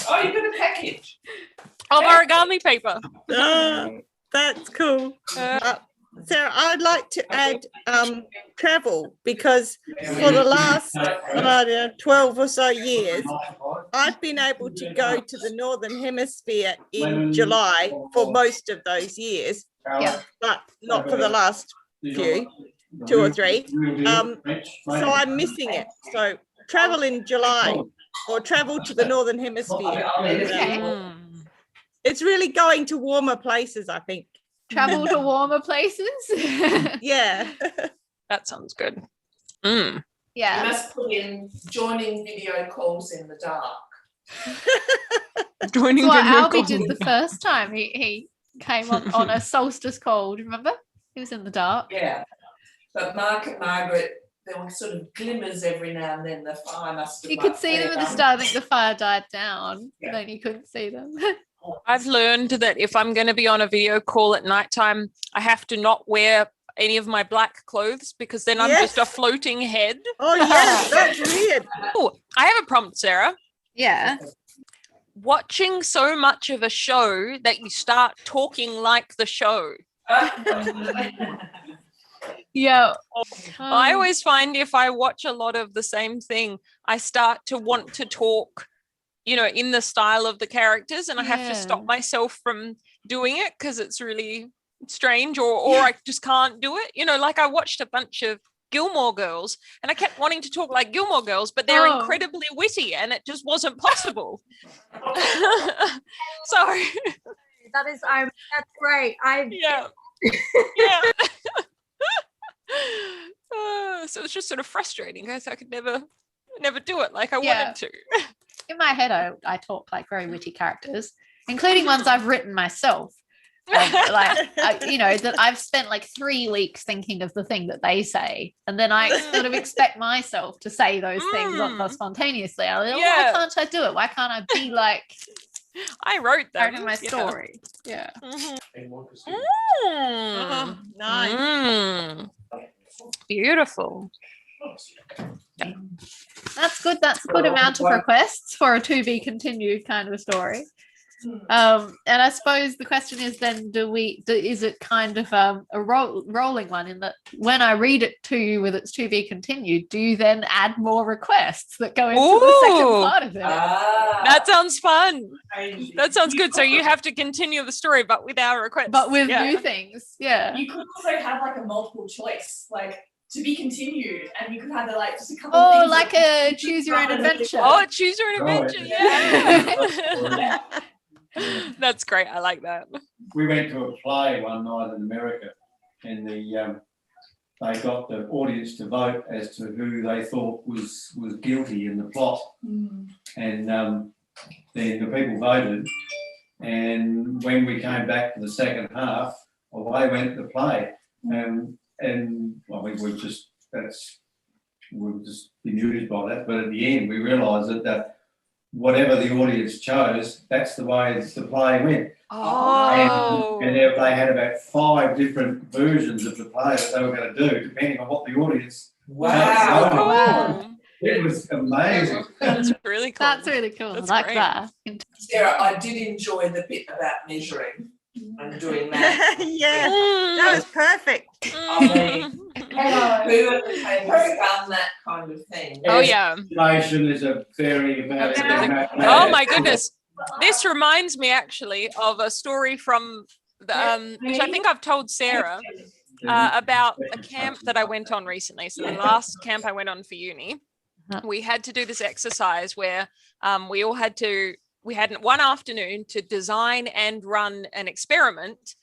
Oh, you got a package. Of origami paper. That's cool. Sarah, I'd like to add travel, because for the last 12 or so years, I've been able to go to the Northern Hemisphere in July for most of those years, but not for the last few, 2 or 3. So I'm missing it. So travel in July or travel to the Northern Hemisphere. It's really going to warmer places, I think. Travel to warmer places. Yeah. That sounds good. You Yeah. must put in joining video calls in the dark. Joining That's what video Albie calls. did the first time. He came on a solstice call. Do you remember? He was in the dark. Yeah. But Mark and Margaret, there were sort of glimmers every now and then. The fire must have. You could see them at the start. I think the fire died down. Yeah. Then you couldn't see them. I've learned that if I'm going to be on a video call at nighttime, I have to not wear any of my black clothes, because then I'm just a floating head. Oh, yeah, that's weird. Oh, I have a prompt, Sarah. Yeah. Watching so much of a show that you start talking like the show. Yeah. I always find if I watch a lot of the same thing, I start to want to talk, in the style of the characters, and I have to stop myself from doing it because it's really strange, or I just can't do it. Like I watched a bunch of Gilmore Girls and I kept wanting to talk like Gilmore Girls, but they're incredibly witty and it just wasn't possible. Sorry. That's great. Yeah. So it's just sort of frustrating because I could never do it like I wanted to. In my head, I talk like very witty characters, including ones I've written myself. that I've spent like 3 weeks thinking of the thing that they say, and then I sort of expect myself to say those things spontaneously. I'm like, why can't I do it? Why can't I be like I wrote that in my story? Yeah. Oh, nice. Beautiful. That's good. That's a good amount of requests for a to be continued kind of a story. And I suppose the question is then, is it kind of a rolling one, in that when I read it to you with its to be continued, do you then add more requests that go into the second part of it? That sounds fun. That sounds good. So you have to continue the story, but with our requests. But with new things. Yeah. You could also have like a multiple choice, like to be continued, and you could have like just a couple of things. Oh, like a choose your own adventure. Oh, choose your own adventure. Yeah. That's great. I like that. We went to a play one night in America, and they got the audience to vote as to who they thought was guilty in the plot. And then the people voted, and when we came back for the second half, away went the play. And well, we were just bemused by that, but at the end we realised that whatever the audience chose, that's the way the play went. Oh. And they had about 5 different versions of the play that they were going to do, depending on what the audience. Wow. It was amazing. That's really cool. That's really cool. That's I like great. that. Sarah, I did enjoy the bit about measuring and doing that. Yeah, that was perfect. I mean, who at the table has done that kind of thing? Oh yeah. Estimation is a very Oh my goodness. This reminds me actually of a story from the, which I think I've told Sarah about a camp that I went on recently. So the last camp I went on for uni, we had to do this exercise where we had one afternoon to design and run an experiment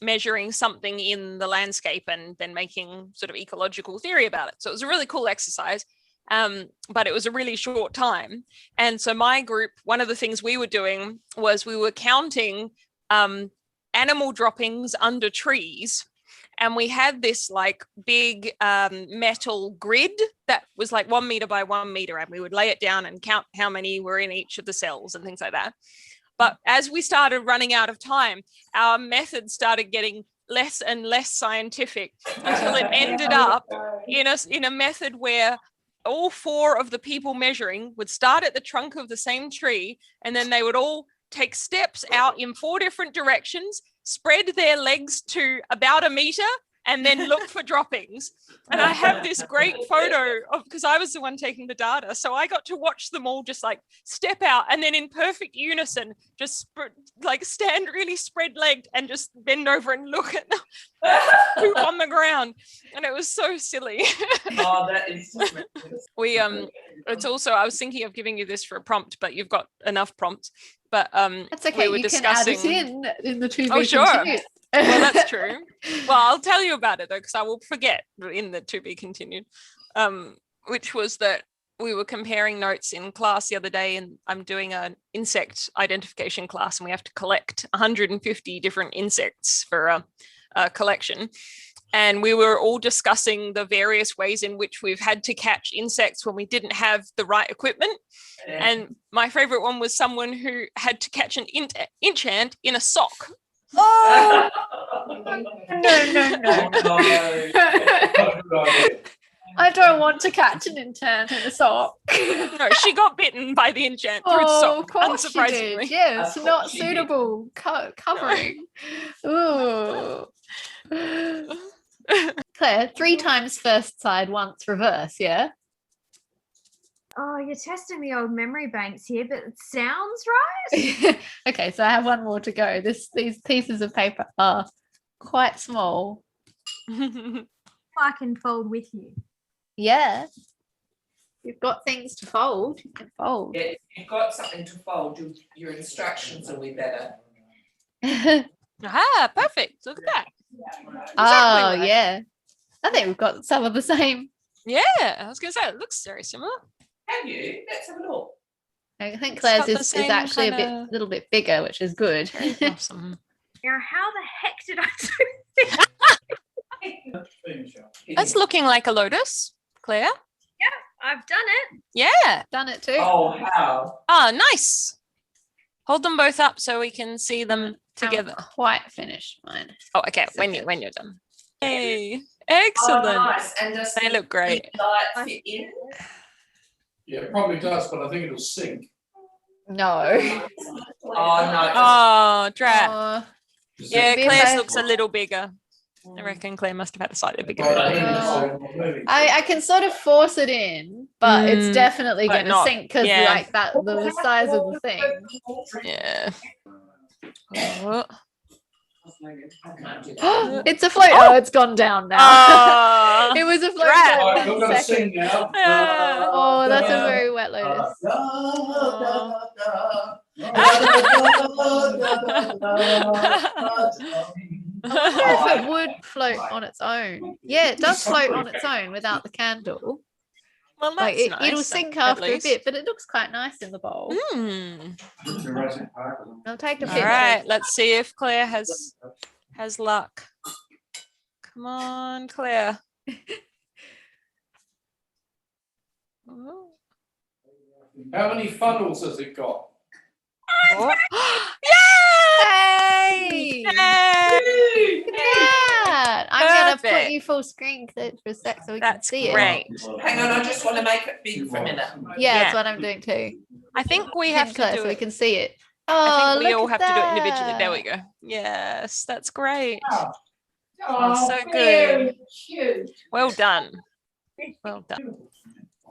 measuring something in the landscape and then making sort of ecological theory about it. So it was a really cool exercise, but it was a really short time. And so my group, one of the things we were doing was we were counting animal droppings under trees. And we had this like big metal grid that was like 1 meter by 1 meter, and we would lay it down and count how many were in each of the cells and things like that. But as we started running out of time, our method started getting less and less scientific until it ended up in a method where all 4 of the people measuring would start at the trunk of the same tree, and then they would all take steps out in 4 different directions, spread their legs to about 1 meter, and then look for droppings. And I have this great photo of, because I was the one taking the data, so I got to watch them all just like step out and then in perfect unison just stand really spread legged and just bend over and look at the poop on the ground. And it was so silly. Oh, that is it's also, I was thinking of giving you this for a prompt, but you've got enough prompts. But that's okay. We were you discussing... can add it in the to be Oh, sure. continued. Well, that's true. Well, I'll tell you about it though, because I will forget in the to be continued, which was that we were comparing notes in class the other day, and I'm doing an insect identification class, and we have to collect 150 different insects for a collection. And we were all discussing the various ways in which we've had to catch insects when we didn't have the right equipment. Yeah. And my favorite one was someone who had to catch an enchant in a sock. Oh no. I don't want to catch an enchant in a sock. No, she got bitten by the enchant through the sock, of course unsurprisingly. She did. Yes, not suitable covering. Ooh. Claire, 3 times first side, once reverse, yeah? Oh, you're testing the old memory banks here, but it sounds right. Okay, so I have one more to go. These pieces of paper are quite small. I can fold with you. Yeah. You've got things to fold. You can fold. Yeah, if you've got something to fold, your instructions will be better. Ah, perfect. Look at that. Oh, yeah. I think we've got some of the same. Yeah, I was going to say, it looks very similar. Have you? Let's have a look. I think Claire's is actually a little bit bigger, which is good. Awesome. Now, how the heck did I do this? That's looking like a lotus, Claire. I've done it. Yeah. Done it too. Oh, wow. Ah, nice. Hold them both up so we can see them together. Haven't quite finished mine. Oh, okay. When you're done. Hey, excellent. Oh, nice. And does They look great. the light fit in? Yeah, it probably does, but I think it'll sink. No. Oh, no. Oh, drat. Oh, Yeah, Maybe Claire's I- looks a little bigger. I reckon Claire must have had a slightly bigger But I belly. think it's moving. I can sort of force it in, but it's Mm, definitely but going to not- sink because yeah. like that the size of the thing. Yeah. Oh. It's a float. Oh, it's gone down now. Oh. It was a float. Drat. for Right, we're one going to second. sing now. Yeah. Oh, that's a very wet lotus. I wonder if it would float on its own. Yeah, it does float on its own without the candle. Well, that's Like nice. it'll sink at after a least. bit, but it looks quite nice in the bowl. Mm. Jurassic Park. I'll take a All picture. right, let's see if Claire has luck. Come on, Claire. Oh. How many funnels has it got? Oh. Hey! Yay! Look at that. I'm gonna put Perfect. you full screen for a sec so we That's can see great. Hang on, I just want to make it big for a minute. it. Yeah, that's Yeah. what I'm doing too. I think we Pin have to Claire do so we it. can see it. I Oh, think we look all at have to do it individually. There that. we go. Yes, that's great. Oh, so very good. cute. Well done. Well done.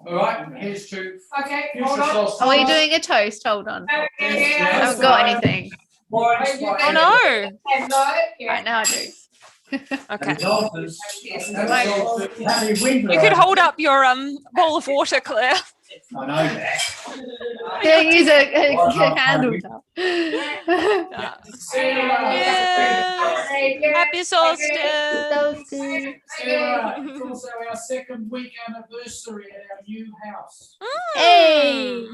All right, here's to Okay, future hold on. solstice. Are we doing a toast? Hold on. I haven't got anything. Oh no. Right now I do. Okay. Solstice. Happy winter. You could hold up your bowl of water, Claire. I know that. Yeah, use a candle top. Yeah. Happy solstice. Solstice. Sarah, it's also our second week anniversary at our new house. Hey!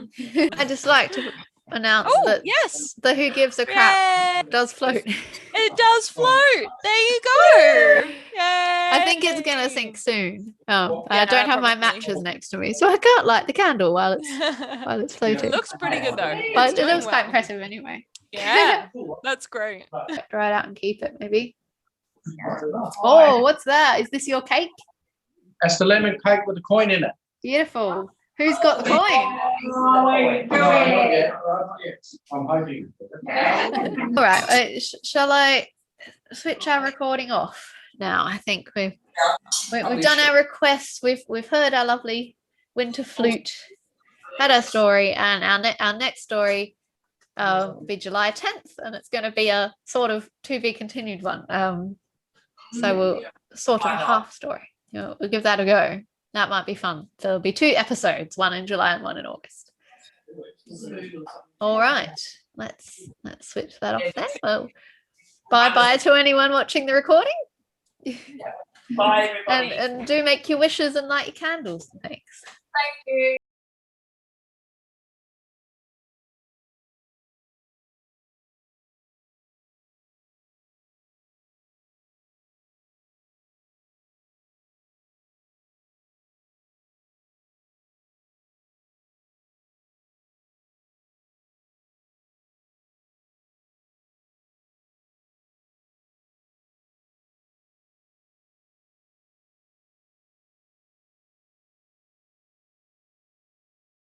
I just like to announce Oh that yes. the Who Gives a Crap Yay. does float. It does float. There you go. Yay. I think it's gonna sink soon. Oh, I Yeah, don't have my probably. matches next to me, so I can't light the candle while it's It floating. looks pretty good though. But It's it doing looks quite well. impressive anyway. Yeah, that's great. Dry it out and keep it, maybe. Oh, what's that? Is this your cake? That's the lemon cake with the coin in it. Beautiful. Who's got the coin? I'm hoping. All right. Shall I switch our recording off now? I think we've done our requests. We've heard our lovely winter flute, had our story, and our next story will be July 10th, and it's going to be a sort of to be continued one. So we'll sort of a half story. We'll give that a go. That might be fun. There'll be 2 episodes, one in July and one in August. All right, let's switch that off then. Well, bye to anyone watching the recording. Bye, everybody. And do make your wishes and light your candles. Thanks. Thank you.